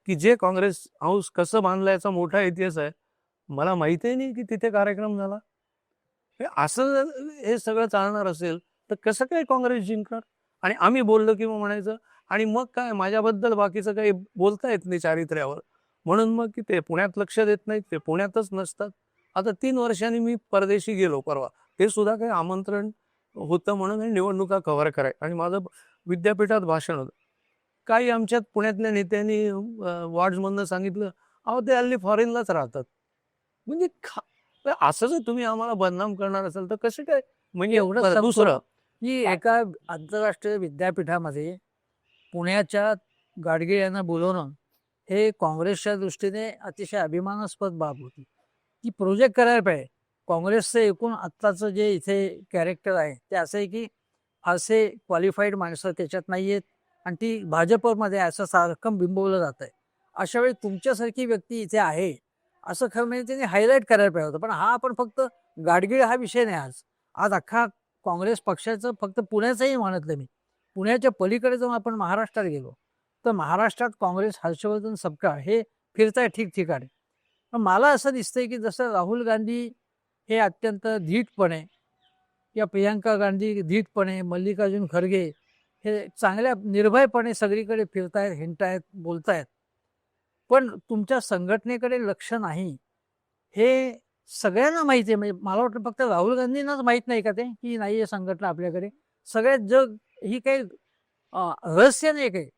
की जे काँग्रेस हाऊस कसं बांधलं याचा मोठा इतिहास आहे, मला माहितीही नाही की तिथे कार्यक्रम झाला. असं हे सगळं चालणार असेल तर कसं काय काँग्रेस जिंकणार? आणि आम्ही बोललो की मग म्हणायचं, आणि मग काय माझ्याबद्दल बाकीचं काही बोलता येत नाही चारित्र्यावर, म्हणून मग की ते पुण्यात लक्ष देत नाहीत, ते पुण्यातच नसतात. आता 3 वर्षांनी मी परदेशी गेलो परवा, ते सुद्धा काही आमंत्रण होतं म्हणून निवडणुका कव्हर कराय, आणि माझं विद्यापीठात भाषण होतं. काही आमच्यात पुण्यातल्या नेत्यांनी वॉर्ड्समधनं सांगितलं, अहो ते हल्ली फॉरेनलाच राहतात. म्हणजे असं जर तुम्ही आम्हाला बदनाम करणार असाल तर कसं काय? म्हणजे एवढं दुसरं की एका आंतरराष्ट्रीय विद्यापीठामध्ये पुण्याच्या गाडगे यांना बोलवणं हे काँग्रेसच्या दृष्टीने अतिशय अभिमानास्पद बाब होती. ती प्रोजेक्ट करायला पाहिजे. काँग्रेसचं एकूण आत्ताचं जे इथे कॅरेक्टर आहे ते असं आहे की फारसे क्वालिफाईड माणसं त्याच्यात नाही आहेत आणि ती भाजपमध्ये असं सारखं बिंबवलं जात आहे. अशा वेळी तुमच्यासारखी व्यक्ती इथे आहे असं खरं म्हणजे त्यांनी हायलाईट करायला पाहिजे होतं. पण हा आपण फक्त गाडगीळ हा विषय नाही. आज अख्खा काँग्रेस पक्षाचं फक्त पुण्याचंही म्हणतलं मी. पुण्याच्या पलीकडे जाऊन आपण महाराष्ट्रात गेलो तर महाराष्ट्रात काँग्रेस हर्षवर्धन सपकाळ हे फिरताय ठिकठिकाणी. पण मला असं दिसतंय की जसं राहुल गांधी हे अत्यंत धीटपणे, या प्रियांका गांधी धीटपणे, मल्लिकार्जुन खरगे हे चांगल्या निर्भयपणे सगळीकडे फिरतायत, हिंडतायत, बोलतायत, पण तुमच्या संघटनेकडे लक्ष नाही हे सगळ्यांना माहिती आहे. म्हणजे मला वाटतं फक्त राहुल गांधींनाच माहीत नाही का ते की नाही आहे संघटना आपल्याकडे. सगळ्यात जग ही काही रहस्य नाही काही,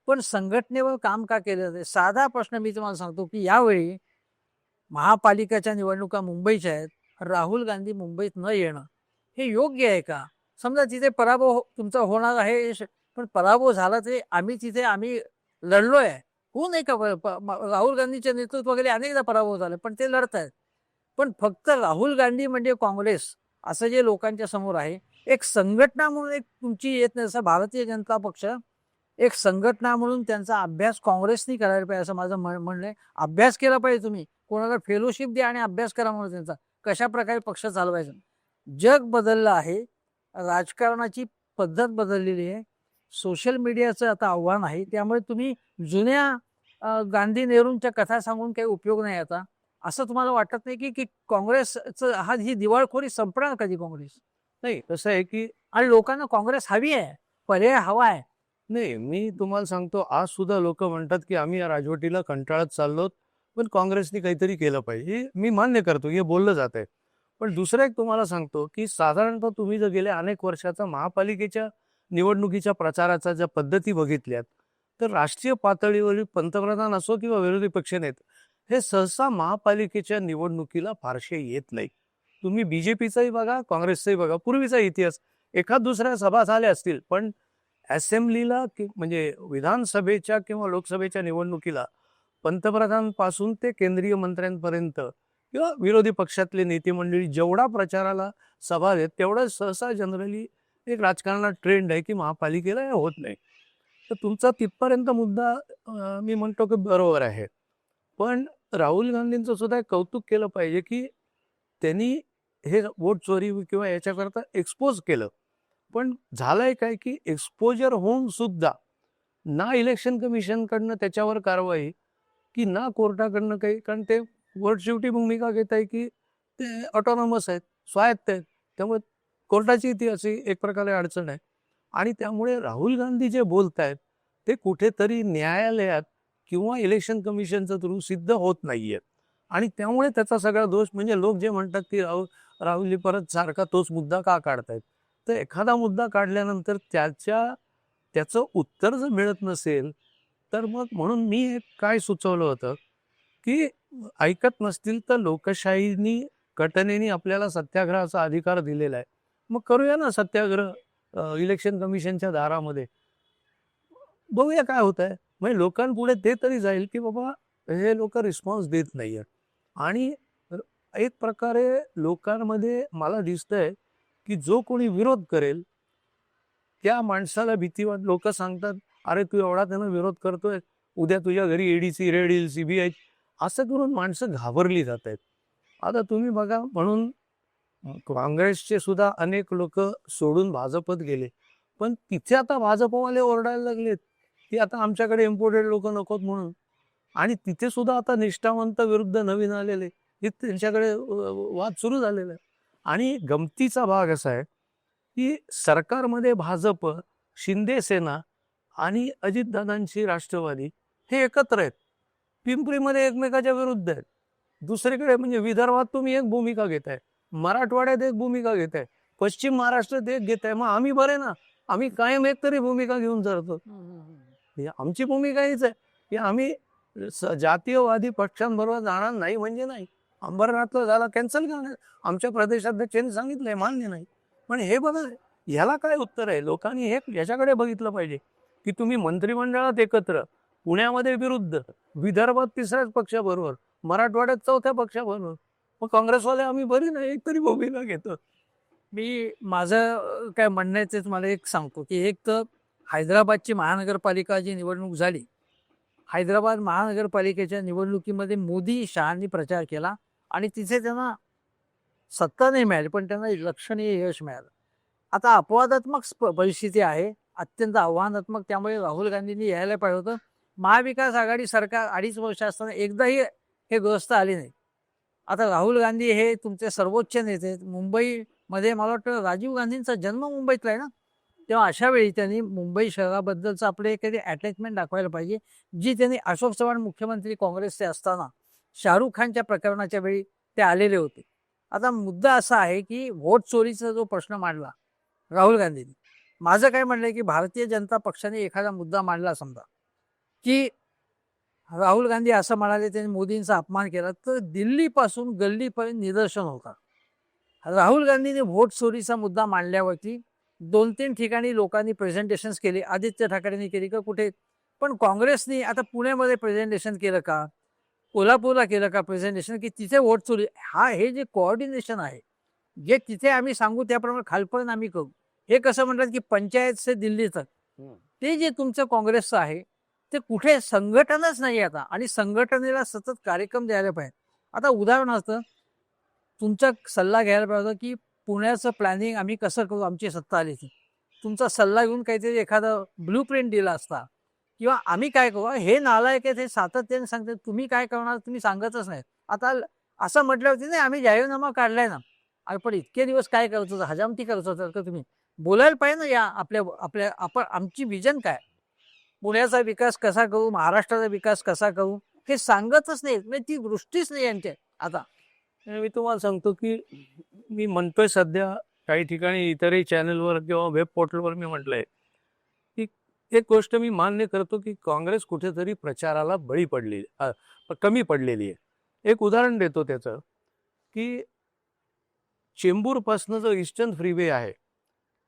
पण संघटनेवर काम का केलं जाते. साधा प्रश्न मी तुम्हाला सांगतो की यावेळी महापालिकेच्या निवडणुका मुंबईच्या आहेत, राहुल गांधी मुंबईत न येणं हे योग्य आहे का? समजा तिथे पराभव तुमचा होणार आहे, पण पराभव झाला तरी आम्ही लढलोय. होऊ नाही का राहुल गांधीच्या नेतृत्वाखाली अनेकदा पराभव झाला, पण ते लढत आहेत. पण फक्त राहुल गांधी म्हणजे काँग्रेस असं जे लोकांच्या समोर आहे, एक संघटना म्हणून एक तुमची येत नाही. जसं भारतीय जनता पक्ष एक संघटना म्हणून त्यांचा अभ्यास काँग्रेसनी करायला पाहिजे असं माझं म्हणणं आहे. अभ्यास केला पाहिजे. तुम्ही कोणाला फेलोशिप द्या आणि अभ्यास करा म्हणून त्यांचा कशा प्रकारे पक्ष चालवायचा. जग बदललं आहे, राजकारणाची पद्धत बदललेली आहे, सोशल मीडियाचं आता आव्हान आहे. त्यामुळे तुम्ही जुन्या गांधी नेहरूंच्या कथा सांगून काही उपयोग नाही आता. असं तुम्हाला वाटत नाही की काँग्रेसचं ही दिवाळखोरी संपणार कधी काँग्रेस? नाही, कसं आहे की आणि लोकांना काँग्रेस हवी आहे, पर्याय हवा आहे. नाही, मी तुम्हाला सांगतो, आज सुद्धा लोक म्हणतात की आम्ही या राजवटीला कंटाळत चाललोत, पण काँग्रेसने काहीतरी केलं पाहिजे. हे मी मान्य करतो, हे बोललं जात आहे. पण दुसरं एक तुम्हाला सांगतो की साधारणतः तुम्ही जर गेल्या अनेक वर्षाचा महापालिकेच्या निवडणुकीच्या प्रचाराचा ज्या पद्धती बघितल्यात, तर राष्ट्रीय पातळीवरील पंतप्रधान असो किंवा विरोधी पक्षनेते हे सहसा महापालिकेच्या निवडणुकीला फारसे येत नाही. तुम्ही बीजेपीचाही बघा, काँग्रेसचाही बघा, पूर्वीचा इतिहास एखाद दुसऱ्या सभा झाल्या असतील, पण असेंब्लीला म्हणजे विधानसभेच्या किंवा लोकसभेच्या निवडणुकीला पंतप्रधान पासून ते केंद्रीय मंत्र्यांपर्यंत किंवा विरोधी पक्षातले नेते मंडळी जेवढा प्रचाराला सभा आहेत, तेवढं सहसा जनरली एक राजकारणात ट्रेंड आहे की महापालिकेला हे होत नाही. तर तुमचा तिथपर्यंत मुद्दा मी म्हणतो की बरोबर आहे. पण राहुल गांधींचं सुद्धा एक कौतुक केलं पाहिजे की त्यांनी हे वोट चोरी किंवा याच्याकरता एक्सपोज केलं. पण झालंय काय की एक्सपोजर होऊन सुद्धा ना इलेक्शन कमिशनकडनं त्याच्यावर कारवाई की ना कोर्टाकडनं काही, कारण ते कोर्ट शेवटी भूमिका घेत आहे की ते ऑटोनॉमस आहेत, स्वायत्त आहेत. त्यामुळे कोर्टाची ती अशी एक प्रकारे अडचण आहे. आणि त्यामुळे राहुल गांधी जे बोलत आहेत ते कुठेतरी न्यायालयात किंवा इलेक्शन कमिशनच्या थ्रू सिद्ध होत नाहीये. आणि त्यामुळे त्याचा सगळा दोष, म्हणजे लोक जे म्हणतात की राहुलजी परत सारखा तोच मुद्दा का काढतायत. तर एखादा मुद्दा काढल्यानंतर त्याचं उत्तर जर मिळत नसेल तर मग, म्हणून मी एक काय सुचवलं होतं की ऐकत नसतील तर लोकशाहीनी घटनेने आपल्याला सत्याग्रहाचा अधिकार दिलेला आहे, मग करूया ना सत्याग्रह इलेक्शन कमिशनच्या दारामध्ये. बघूया काय होत आहे. म्हणजे लोकांपुढे ते तरी जाईल की बाबा हे लोक रिस्पॉन्स देत नाहीये. आणि एक प्रकारे लोकांमध्ये मला दिसतंय की जो कोणी विरोध करेल त्या माणसाला भीती वाट. लोक सांगतात, अरे तू एवढा त्यांना विरोध करतोय, उद्या तुझ्या घरी ईडीची रेड येईल, सीबीआय, असं करून माणसं घाबरली जात आहेत. आता तुम्ही बघा, म्हणून काँग्रेसचे सुद्धा अनेक लोक सोडून भाजपत गेले, पण तिथे आता भाजपवाले ओरडायला लागलेत की आता आमच्याकडे इम्पोर्टेड लोक नकोत म्हणून. आणि तिथे सुद्धा आता निष्ठावंत विरुद्ध नवीन आलेले, त्यांच्याकडे वाद सुरू झालेला आहे. आणि गमतीचा भाग असा आहे की सरकारमध्ये भाजप, शिंदे सेना आणि अजितदादांची राष्ट्रवादी हे एकत्र आहेत, पिंपरीमध्ये एकमेकाच्या विरुद्ध आहेत. दुसरीकडे म्हणजे विदर्भात तुम्ही एक भूमिका घेताय, मराठवाड्यात एक भूमिका घेताय, पश्चिम महाराष्ट्रात एक घेताय. मग आम्ही बरे ना, आम्ही कायम एक तरी भूमिका घेऊन चालतो. आमची भूमिका हीच आहे की आम्ही जातीयवादी पक्षांबरोबर जाणार नाही म्हणजे नाही. अंबरनाथला झाला कॅन्सल करणार, आमच्या प्रदेशाध्यक्षांनी सांगितलंय, मान्य नाही. पण हे बघा, ह्याला काय उत्तर आहे. लोकांनी हे याच्याकडे बघितलं पाहिजे की तुम्ही मंत्रिमंडळात एकत्र, पुण्यामध्ये विरुद्ध, विदर्भात तिसऱ्याच पक्षाबरोबर, मराठवाड्यात चौथ्या पक्षाबरोबर, मग काँग्रेसवाले आम्ही बरी नाही एक तरी भूमिका घेतो. मी माझं काय म्हणणं आहे ते तुम्हाला एक सांगतो की एक तर हैदराबादची महानगरपालिका जी निवडणूक झाली, हैदराबाद महानगरपालिकेच्या निवडणुकीमध्ये मोदी शहांनी प्रचार केला आणि तिथे त्यांना सत्ता नाही मिळाली, पण त्यांना लक्षणीय यश मिळालं. आता अपवादात्मक परिस्थिती आहे, अत्यंत आव्हानात्मक. त्यामुळे राहुल गांधींनी यायला पाहिजे होतं. महाविकास आघाडी सरकार 2.5 वर्ष असताना एकदाही हे ग्रस्त आले नाही. आता राहुल गांधी हे तुमचे सर्वोच्च नेते आहेत. मुंबईमध्ये मला वाटतं राजीव गांधींचा जन्म मुंबईतला आहे ना, तेव्हा अशा वेळी त्यांनी मुंबई शहराबद्दलचं आपले एखादी अटॅचमेंट दाखवायला पाहिजे, जी त्यांनी अशोक चव्हाण मुख्यमंत्री काँग्रेसचे असताना शाहरुख खानच्या प्रकरणाच्या वेळी ते आलेले होते. आता मुद्दा असा आहे की व्होट चोरीचा जो प्रश्न मांडला राहुल गांधींनी, माझं काय म्हणणं आहे की भारतीय जनता पक्षाने एखादा मुद्दा मांडला, समजा की राहुल गांधी असं म्हणाले त्यांनी मोदींचा अपमान केला, तर दिल्लीपासून गल्लीपर्यंत निदर्शन होतात. राहुल गांधीने व्होट चोरीचा मुद्दा मांडल्यावरती 2-3 ठिकाणी लोकांनी प्रेझेंटेशन्स केले. आदित्य ठाकरेंनी केली का कुठे, पण काँग्रेसनी आता पुण्यामध्ये प्रेझेंटेशन केलं का, कोल्हापूरला केलं का प्रेझेंटेशन, की तिथे वोट चोरी. हे जे कोऑर्डिनेशन आहे, जे तिथे आम्ही सांगू त्याप्रमाणे खालपर्यंत आम्ही करू. हे कसं म्हणतात की पंचायत से दिल्ली तक, ते जे तुमचं काँग्रेसचं आहे ते कुठे संघटनच नाही आता, आणि संघटनेला सतत कार्यक्रम द्यायला पाहिजे. आता उदाहरणार्थ तुमचा सल्ला घ्यायला पाहिजे की पुण्याचं प्लॅनिंग आम्ही कसं करू, आमची सत्ता आली की तुमचा सल्ला घेऊन काहीतरी एखादं ब्लू प्रिंट दिला असता, किंवा आम्ही काय करू. हे नालायक आहेत, हे सातत्याने सांगतात तुम्ही काय करणार, तुम्ही सांगतच नाही. आता असं म्हटलं होतं नाही आम्ही जाहीरनामा काढलाय ना, अरे पण इतके दिवस काय करत होता, हजामती करत होता का तुम्ही. बोलायला पाहिजे ना, या आपल्या आपल्या आपण आमची विजन काय, पुण्याचा विकास कसा करू, महाराष्ट्राचा विकास कसा करू, हे सांगतच नाही. म्हणजे ती दृष्टीच नाही यांच्या आता. मी तुम्हाला सांगतो की मी म्हणतोय सध्या काही ठिकाणी इतरही चॅनलवर किंवा वेब पोर्टलवर मी म्हटलंय की एक गोष्ट मी मान्य करतो की काँग्रेस कुठेतरी प्रचाराला बळी पडली, कमी पडलेली आहे. एक उदाहरण देतो त्याचं, की चेंबूरपासनं जो ईस्टर्न फ्रीवे आहे,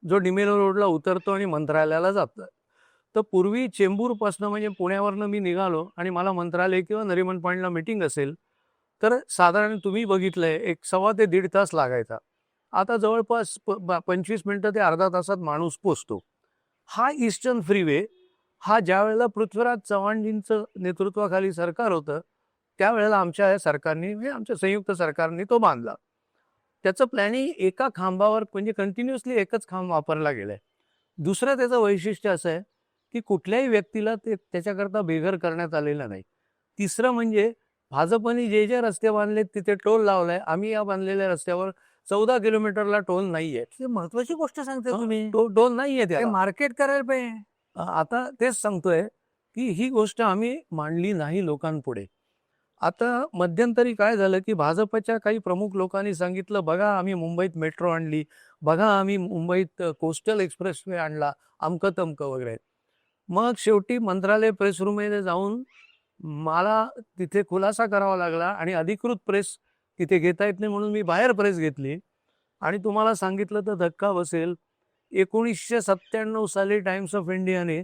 जो डिमेलो रोडला उतरतो आणि मंत्रालयाला जातं, तर पूर्वी चेंबूरपासनं म्हणजे पुण्यावरनं मी निघालो आणि मला मंत्रालय किंवा नरिमन पॉईंटला मीटिंग असेल तर साधारण तुम्ही बघितलंय 1 ते 1.5 तास लागायचा. आता जवळपास 25 मिनिटं ते अर्धा तासात माणूस पोचतो. हा ईस्टर्न फ्रीवे हा ज्या वेळेला पृथ्वीराज चव्हाणजींचं नेतृत्वाखाली सरकार होतं त्यावेळेला आमच्या या सरकारने, म्हणजे आमच्या संयुक्त सरकारने तो बांधला. त्याचं प्लॅनिंग एका खांबावर म्हणजे कंटिन्युअसली एकच खांब वापरला गेलाय. दुसरं त्याचं वैशिष्ट्य असं आहे की कुठल्याही व्यक्तीला ते त्याच्याकरता बेघर करण्यात आलेलं नाही. तिसरं म्हणजे भाजपने जे जे रस्ते बांधलेत तिथे टोल लावलाय. आम्ही या बांधलेल्या रस्त्यावर 14 किलोमीटरला टोल नाहीये. ही महत्वाची गोष्ट सांगता तुम्ही. टोल नाहीये ते त्याला. मार्केट करायला पाहिजे. आता तेच सांगतोय की ही गोष्ट आम्ही मांडली नाही लोकांपुढे. आता मध्यंतरी काय झालं की भाजपच्या काही प्रमुख लोकांनी सांगितलं, बघा आम्ही मुंबईत मेट्रो आणली, बघा आम्ही मुंबईत कोस्टल एक्सप्रेसवे आणला, अमकं तमकं वगैरे. मग शेवटी मंत्रालय प्रेस रूममध्ये जाऊन मला तिथे खुलासा करावा लागला आणि अधिकृत प्रेस तिथे घेता येत नाही म्हणून मी बाहेर प्रेस घेतली. आणि तुम्हाला सांगितलं तर धक्का बसेल, 1997 साली टाइम्स ऑफ इंडियाने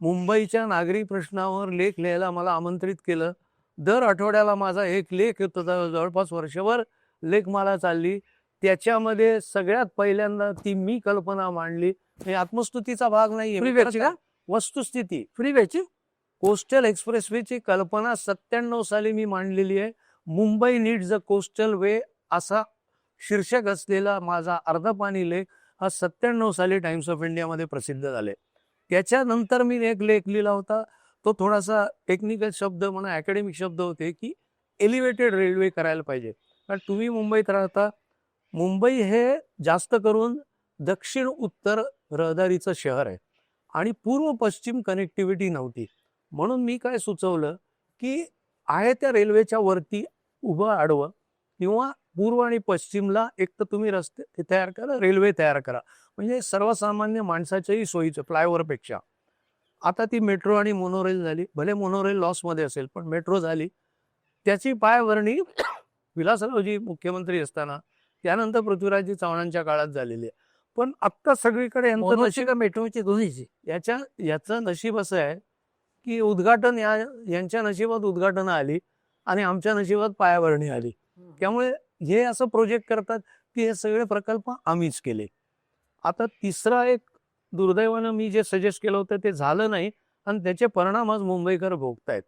मुंबईच्या नागरी प्रश्नावर लेख लिहायला मला आमंत्रित केलं. दर आठवड्याला माझा एक लेख येत होता, जवळपास वर्षभर लेख मला चालली. त्याच्यामध्ये सगळ्यात पहिल्यांदा ती मी कल्पना मांडली. हे आत्मस्तुतीचा भाग नाहीये, फ्रीवेची का? वस्तुस्थिती. फ्रीवेची कोस्टल एक्सप्रेसवेची कल्पना 97 साली मी मांडलेली आहे. मुंबई नीड्स अ कोस्टल वे असा शीर्षक असलेला माझा अर्धपानी लेख हा 97 साली टाइम्स ऑफ इंडियामध्ये प्रसिद्ध झाले. त्याच्यानंतर मी एक लेख लिहिला होता, तो थोडासा टेक्निकल शब्द म्हणा, अकॅडमिक शब्द होते की एलिव्हेटेड रेल्वे करायला पाहिजे. कारण तुम्ही मुंबईत राहता, मुंबई हे जास्त करून दक्षिण उत्तर रहदारीचं शहर आहे आणि पूर्व पश्चिम कनेक्टिव्हिटी नव्हती. म्हणून मी काय सुचवलं की आहे त्या रेल्वेच्या वरती उभं आडवं किंवा पूर्व आणि पश्चिमला एक तर तुम्ही रस्ते तयार करा, रेल्वे तयार करा, म्हणजे सर्वसामान्य माणसाच्याही सोयीचं फ्लायओव्हरपेक्षा. आता ती मेट्रो आणि मोनोरेल झाली. भले मोनोरेल लॉसमध्ये असेल पण मेट्रो झाली. त्याची पायाभरणी विलासरावजी मुख्यमंत्री असताना त्यानंतर पृथ्वीराजजी चव्हाणांच्या काळात झालेली आहे. पण आत्ता सगळीकडे यांचं मोनोची नशीब, का मेट्रोची, दोन्हीची. याचं नशीब असं आहे की उद्घाटन यांच्या नशिबात उद्घाटन आली आणि आमच्या नशिबात पायाभरणी आली. त्यामुळे हे असं प्रोजेक्ट करतात की हे सगळे प्रकल्प आम्हीच केले. आता तिसरा एक दुर्दैवानं मी जे सजेस्ट केलं होतं ते झालं नाही आणि त्याचे परिणाम आज मुंबईकर भोगतायत.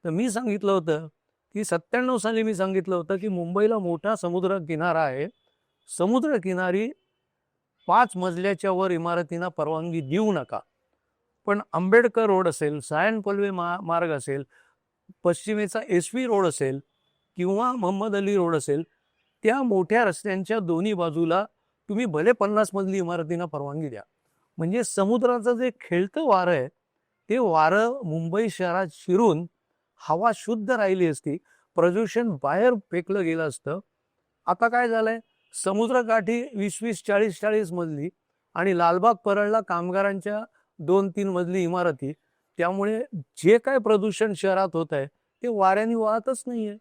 तर मी सांगितलं होतं की 97 साली मी सांगितलं होतं की मुंबईला मोठा समुद्र किनारा आहे, समुद्र किनारी 5 मजल्याच्या वर इमारतींना परवानगी देऊ नका. पण आंबेडकर रोड असेल, सायन पल्वे मार्ग असेल, पश्चिमेचा SV रोड असेल किंवा मोहम्मद अली रोड असेल, त्या मोठ्या रस्त्यांच्या दोन्ही बाजूला तुम्ही भले 50 मजली इमारतींना परवानगी द्या. म्हणजे समुद्राचं जे खेळतं वारं आहे ते वारं मुंबई शहरात शिरून हवा शुद्ध राहिली असती, प्रदूषण बाहेर फेकलं गेलं असतं. आता काय झालंय, समुद्रकाठी 20-20, 40-40 मजली आणि लालबाग परळला कामगारांच्या 2-3 मजली इमारती. त्यामुळे जे काय प्रदूषण शहरात होत आहे ते वाऱ्याने वाहतच नाहीये.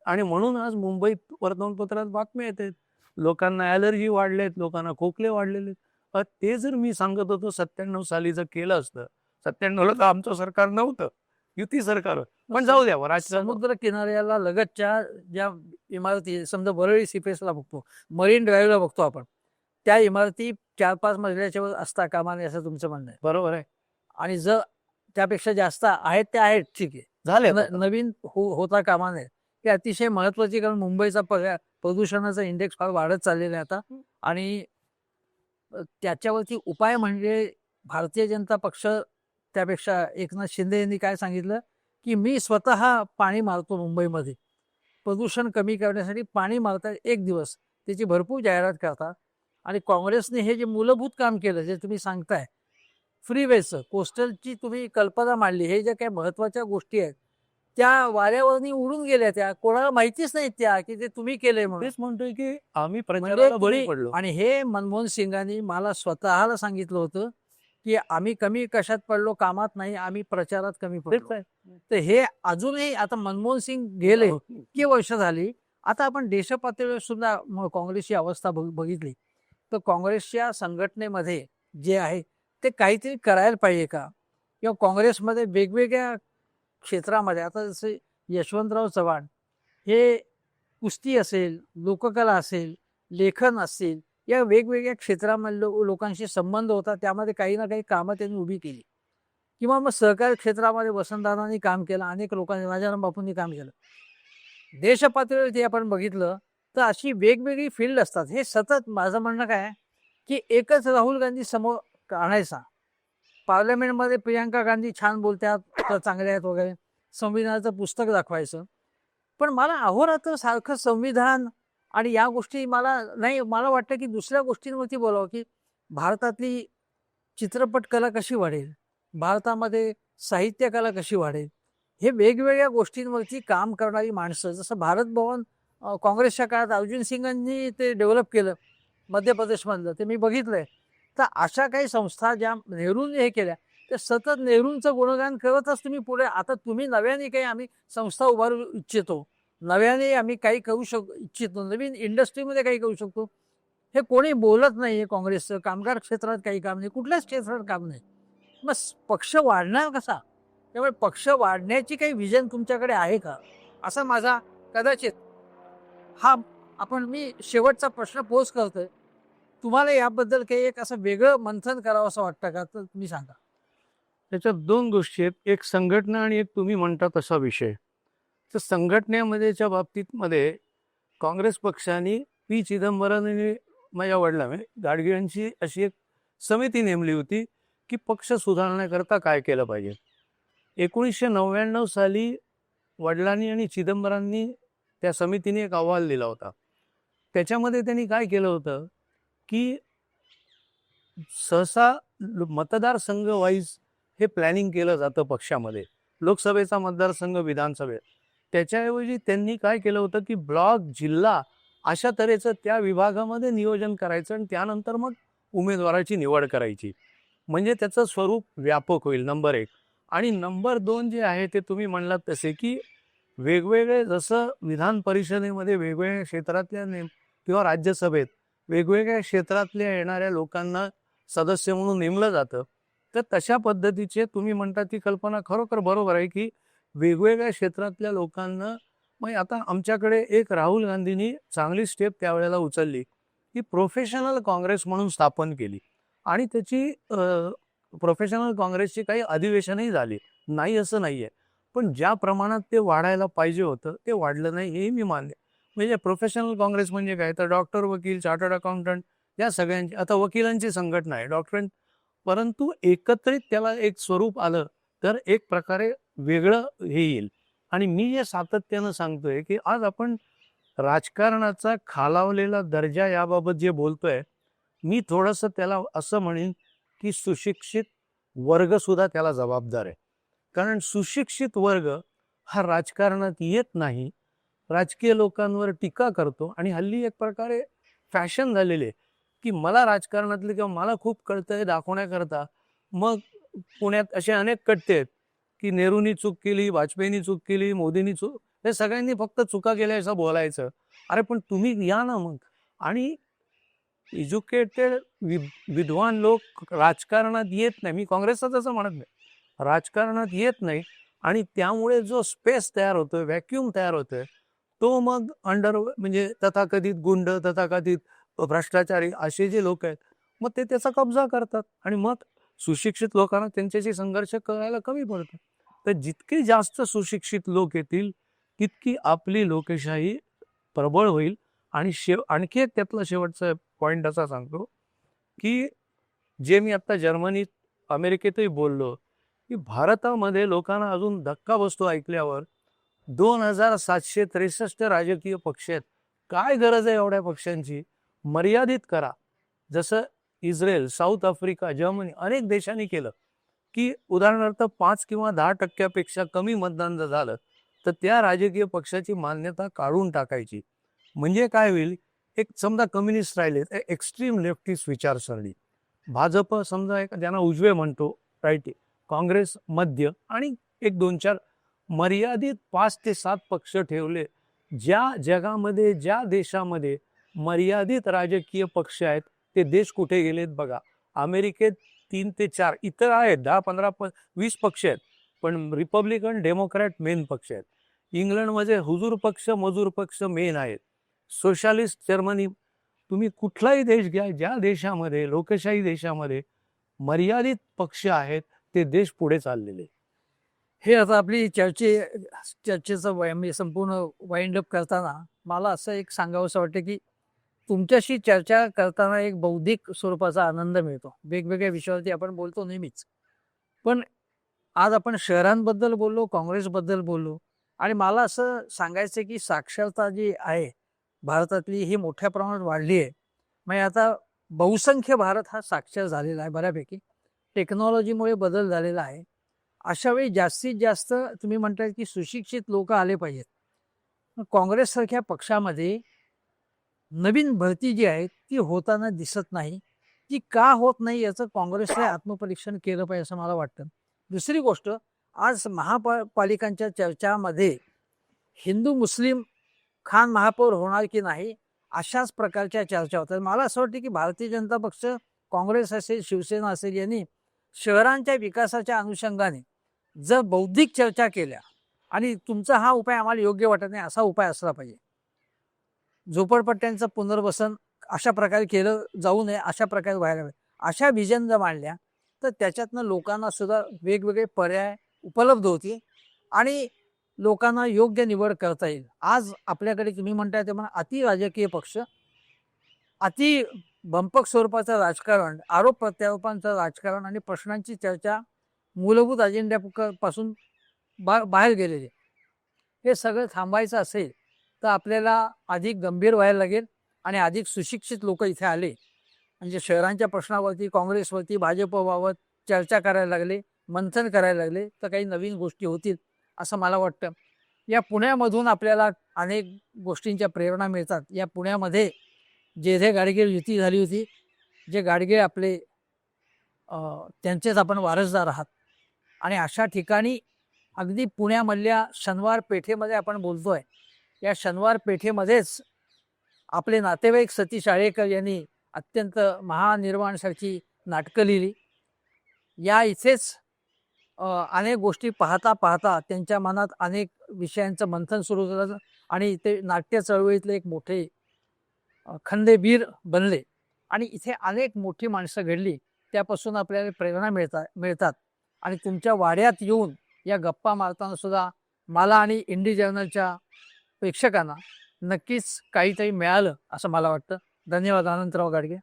आणि म्हणून आज मुंबईत वर्तमानपत्रात बातम्या येतात, लोकांना ॲलर्जी वाढलेत, लोकांना खोकले वाढलेले. ते जर मी सांगत होतो 97 साली जर केलं असतं, 97ला तर आमचं सरकार नव्हतं, युती सरकार होतं. पण जाऊ द्या राजकारण. समुद्र किनाऱ्याला लगतच्या ज्या इमारती, समजा वरळी सीपेसला बघतो, मरीन ड्राईव्हला बघतो आपण, त्या इमारती 4-5 मजल्याच्या वर असता कामा नये असं तुमचं म्हणणं आहे. बरोबर आहे. आणि जर त्यापेक्षा जास्त आहेत त्या आहेत, ठीक आहे. झाले नवीन होता कामा नये. हे अतिशय महत्वाची, कारण मुंबईचा प्रदूषणाचा इंडेक्स फार वाढत चाललेला आहे आता. आणि त्याच्यावरती उपाय म्हणजे भारतीय जनता पक्ष, त्यापेक्षा एकनाथ शिंदे यांनी काय सांगितलं की मी स्वतः पाणी मारतो मुंबईमध्ये, प्रदूषण कमी करण्यासाठी पाणी मारतात एक दिवस, त्याची भरपूर जाहिरात करतात. आणि काँग्रेसने हे जे मूलभूत काम केलं, जे तुम्ही सांगताय फ्रीवेचं, कोस्टलची तुम्ही कल्पना मांडली, हे ज्या काही महत्वाच्या गोष्टी आहेत त्या वाऱ्यावरनी उडून गेल्या, त्या कोणाला माहितीच नाही त्या की ते तुम्ही केलंय म्हणून. तेच म्हणतोय की आम्ही म्हणजे प्रचाराला बळी पडलो. आणि हे मनमोहन सिंगांनी मला स्वतःला सांगितलं होतं की आम्ही कमी कशात पडलो, कामात नाही, आम्ही प्रचारात कमी तेच पडलो. आहे. तर हे अजूनही, आता मनमोहन सिंग गेले किती वर्ष झाली, आता आपण देशपातळीवर सुद्धा काँग्रेसची अवस्था बघितली तर काँग्रेसच्या संघटनेमध्ये जे आहे ते काहीतरी करायला पाहिजे का, किंवा काँग्रेसमध्ये वेगवेगळ्या क्षेत्रामध्ये, आता जसे यशवंतराव चव्हाण हे कुस्ती असेल, लोककला असेल, लेखन असेल, या वेगवेगळ्या क्षेत्रामध्ये लोकांशी संबंध होता, त्यामध्ये काही ना काही कामं त्यांनी उभी केली. किंवा मग सहकारी क्षेत्रामध्ये वसंतदादांनी काम केलं, अनेक लोकांनी, राजाराम बापूंनी काम केलं. देश पातळीवरती आपण बघितलं तर अशी वेगवेगळी फील्ड असतात. हे सतत माझं म्हणणं काय आहे की एकच राहुल गांधी समोर आणायचा, पार्लमेंटमध्ये प्रियांका गांधी छान बोलतात तर चांगले आहेत वगैरे, संविधानाचं पुस्तक दाखवायचं. पण मला अहोरात्र सारखं संविधान आणि या गोष्टी मला नाही, मला वाटतं की दुसऱ्या गोष्टींवरती बोलावं, की भारतातली चित्रपट कला कशी वाढेल, भारतामध्ये साहित्य कला कशी वाढेल, हे वेगवेगळ्या गोष्टींवरती काम करणारी माणसं, जसं भारत भवन काँग्रेसच्या काळात अर्जुन सिंगांनी ते डेव्हलप केलं मध्य प्रदेशमधलं, ते मी बघितलंय. तर अशा काही संस्था ज्या नेहरूंनी हे केल्या, ते सतत नेहरूंचं गुणगान करतच तुम्ही पुढे. आता तुम्ही नव्याने काही आम्ही संस्था उभारू इच्छितो, नव्याने आम्ही काही करू इच्छितो, नवीन इंडस्ट्रीमध्ये काही करू शकतो, हे कोणी बोलत नाही आहे. काँग्रेसचं कामगार क्षेत्रात काही काम नाही, कुठल्याच क्षेत्रात काम नाही. मग पक्ष वाढणार कसा? त्यामुळे पक्ष वाढण्याची काही विजन तुमच्याकडे आहे का, असा माझा कदाचित हा मी शेवटचा प्रश्न पोस्ट करतोय. तुम्हाला याबद्दल काही एक असं वेगळं मंथन करावं असं वाटतं का, तर तुम्ही सांगा. त्याच्यात दोन गोष्टी आहेत, एक संघटना आणि एक तुम्ही म्हणता तसा विषय. तर संघटनेमध्येच्या बाबतीत काँग्रेस पक्षाने पी चिदंबरम आणि माझ्या वडिलांनी गाडगिळांची अशी एक समिती नेमली होती की पक्ष सुधारण्याकरता काय केलं पाहिजे. 1999 साली वडिलांनी आणि चिदंबरांनी त्या समितीने एक अहवाल दिला होता. त्याच्यामध्ये त्यांनी काय केलं होतं की सहसा मतदारसंघ वाईज हे प्लॅनिंग केलं जातं पक्षामध्ये, लोकसभेचा मतदारसंघ, विधानसभेत. त्याच्याऐवजी त्यांनी काय केलं होतं की ब्लॉक, जिल्हा अशा तऱ्हेचं त्या विभागामध्ये नियोजन करायचं आणि त्यानंतर मग उमेदवाराची निवड करायची, म्हणजे त्याचं स्वरूप व्यापक होईल, नंबर 1. आणि नंबर 2 जे आहे ते तुम्ही म्हणलात तसे की वेगवेगळे, जसं विधान परिषदेमध्ये वेगवेगळ्या क्षेत्रातल्या किंवा राज्यसभेत वेगवेगळ्या क्षेत्रातल्या येणाऱ्या लोकांना सदस्य म्हणून नेमलं जातं, तर तशा पद्धतीचे तुम्ही म्हणता ती कल्पना खरोखर बरोबर आहे की वेगवेगळ्या क्षेत्रातल्या लोकांना. मग आता आमच्याकडे एक राहुल गांधींनी चांगली स्टेप त्यावेळेला उचलली की प्रोफेशनल काँग्रेस म्हणून स्थापन केली, आणि त्याची प्रोफेशनल काँग्रेसची काही अधिवेशनही झाली नाही असं नाहीये, पण ज्या प्रमाणात ते वाढायला पाहिजे होतं ते वाढलं नाही, हेही मी मान्य. म्हणजे प्रोफेशनल काँग्रेस म्हणजे काय, तर डॉक्टर, वकील, चार्टर्ड अकाउंटंट या सगळ्यांची, आता वकिलांची संघटना आहे, डॉक्टर, परंतु एकत्रित त्याला एक स्वरूप आलं तर एक प्रकारे वेगळं हे येईल. आणि मी जे सातत्यानं सांगतोय की आज आपण राजकारणाचा खालावलेला दर्जा याबाबत जे बोलतोय, मी थोडंसं त्याला असं म्हणेन की सुशिक्षित वर्ग सुद्धा त्याला जबाबदार आहे. कारण सुशिक्षित वर्ग हा राजकारणात येत नाही, राजकीय लोकांवर टीका करतो, आणि हल्ली एक प्रकारे फॅशन झालेली आहे की मला राजकारणातले किंवा मला खूप कळतंय दाखवण्याकरता मग पुण्यात असे अनेक कट्टे आहेत की नेहरूंनी चूक केली, वाजपेयींनी चूक केली, मोदींनी चूक, हे सगळ्यांनी फक्त चुका केल्या असं बोलायचं. अरे पण तुम्ही या ना मग, आणि एज्युकेटेड विद्वान लोक राजकारणात येत नाही. मी काँग्रेसचं तसं म्हणत नाही, राजकारणात येत नाही. आणि त्यामुळे जो स्पेस तयार होतोय, व्हॅक्युम तयार होतोय, तो मग म्हणजे तथाकथित गुंड, तथाकथित भ्रष्टाचारी असे जे लोक आहेत, मग ते त्याचा कब्जा करतात आणि मग सुशिक्षित लोकांना त्यांच्याशी संघर्ष करायला कमी पडतं. तर जितके जास्त सुशिक्षित लोक येतील तितकी आपली लोकशाही प्रबळ होईल. आणि आणखी एक त्यातला शेवटचा पॉईंट असा सांगतो की जे मी आता जर्मनीत, अमेरिकेतही बोललो की भारतामध्ये लोकांना अजून धक्का बसतो ऐकल्यावर. 2763 राजकीय पक्ष आहेत. काय गरज आहे एवढ्या पक्षांची? मर्यादित करा. जसं इस्रायल, साऊथ आफ्रिका, जर्मनी अनेक देशांनी केलं की उदाहरणार्थ 5 किंवा 10% कमी मतदान जर झालं तर त्या राजकीय पक्षाची मान्यता काढून टाकायची. म्हणजे काय होईल, एक समजा कम्युनिस्ट राहिले, एक्स्ट्रीम लेफ्टिस्ट विचारसरणी, भाजप समजा एक ज्यांना उजवे म्हणतो, राईट, काँग्रेस मध्य, आणि एक 2-4 मर्यादित 5 ते 7 पक्ष ठेवले. ज्या जगामध्ये, ज्या देशामध्ये मर्यादित राजकीय पक्ष आहेत ते देश कुठे गेलेत बघा. अमेरिकेत 3 ते 4, इतर आहेत 10, 15, 20 पक्ष आहेत, पण रिपब्लिकन, डेमोक्रॅट मेन पक्ष आहेत. इंग्लंडमध्ये हुजूर पक्ष, मजूर पक्ष मेन आहेत. सोशलिस्ट जर्मनी, तुम्ही कुठलाही देश घ्या, ज्या देशामध्ये, लोकशाही देशामध्ये मर्यादित पक्ष आहेत ते देश पुढे चाललेले. हे आता आपली चर्चेचं म्हणजे संपूर्ण वाइंड अप करताना मला असं एक सांगावंसं वाटतं की तुमच्याशी चर्चा करताना एक बौद्धिक स्वरूपाचा आनंद मिळतो. वेगवेगळ्या विषयावरती आपण बोलतो नेहमीच, पण आज आपण शहरांबद्दल बोललो, काँग्रेसबद्दल बोललो, आणि मला असं सांगायचं की साक्षरता जी आहे भारतातली ही मोठ्या प्रमाणात वाढली आहे. म्हणजे आता बहुसंख्य भारत हा साक्षर झालेला आहे बऱ्यापैकी. टेक्नॉलॉजीमुळे बदल झालेला आहे. अशा वेळी जास्तीत जास्त तुम्ही म्हणताय की सुशिक्षित लोक आले पाहिजेत. काँग्रेससारख्या पक्षामध्ये नवीन भरती जी आहे ती होताना दिसत नाही. ती का होत नाही याचं काँग्रेसने आत्मपरीक्षण केलं पाहिजे असं मला वाटतं. दुसरी गोष्ट, आज महापालिकांच्या चर्चामध्ये हिंदू मुस्लिम खान महापौर होणार की नाही अशाच प्रकारच्या चर्चा होतात. मला असं वाटतं की भारतीय जनता पक्ष, काँग्रेस असेल, शिवसेना असेल, यांनी शहरांच्या विकासाच्या अनुषंगाने जर बौद्धिक चर्चा केल्या आणि तुमचा हा उपाय आम्हाला योग्य वाटत नाही असा उपाय असला पाहिजे. झोपडपट्ट्यांचं पुनर्वसन अशा प्रकारे केलं जाऊ नये, अशा प्रकारे व्हायला पाहिजे. अशा विजन जर मांडल्या तर त्याच्यातनं लोकांना सुद्धा वेगवेगळे पर्याय उपलब्ध होतील आणि लोकांना योग्य निवड करता येईल. आज आपल्याकडे तुम्ही म्हणताय ते म्हणा अति राजकीय पक्ष, अति बंपक स्वरूपाचं राजकारण, आरोप प्रत्यारोपांचं राजकारण आणि प्रश्नांची चर्चा मूलभूत अजेंड्यापासून बाहेर गेलेले, हे सगळं थांबायचं असेल तर आपल्याला अधिक गंभीर व्हायला लागेल आणि अधिक सुशिक्षित लोक इथे आले म्हणजे शहरांच्या प्रश्नावरती, काँग्रेसवरती, भाजपबाबत चर्चा करायला लागले, मंथन करायला लागले तर काही नवीन गोष्टी होतील असं मला वाटतं. या पुण्यामधून आपल्याला अनेक गोष्टींच्या प्रेरणा मिळतात. या पुण्यामध्ये जे गाडगे युती झाली होती, जे गाडगे आपले त्यांचेच आपण वारसदार आहात, आणि अशा ठिकाणी अगदी पुण्यामधल्या शनिवार पेठेमध्ये आपण बोलतोय, या शनिवार पेठेमध्येच आपले नातेवाईक सतीश आळेकर यांनी अत्यंत महानिर्वाणसारखी नाटकं लिहिली. या इथेच अनेक गोष्टी पाहता पाहता त्यांच्या मनात अनेक विषयांचं मंथन सुरू झालं आणि ते नाट्य चळवळीतले एक मोठे खंडेबीर बनले आणि इथे अनेक मोठी माणसं घडली. त्यापासून आपल्याला प्रेरणा मिळतात आणि तुमच्या वाड्यात येऊन या गप्पा मारताना सुद्धा मला आणि इंडी जर्नलच्या प्रेक्षकांना नक्कीच काहीतरी मिळालं असं मला वाटतं. धन्यवाद. अनंतराव गाडगे.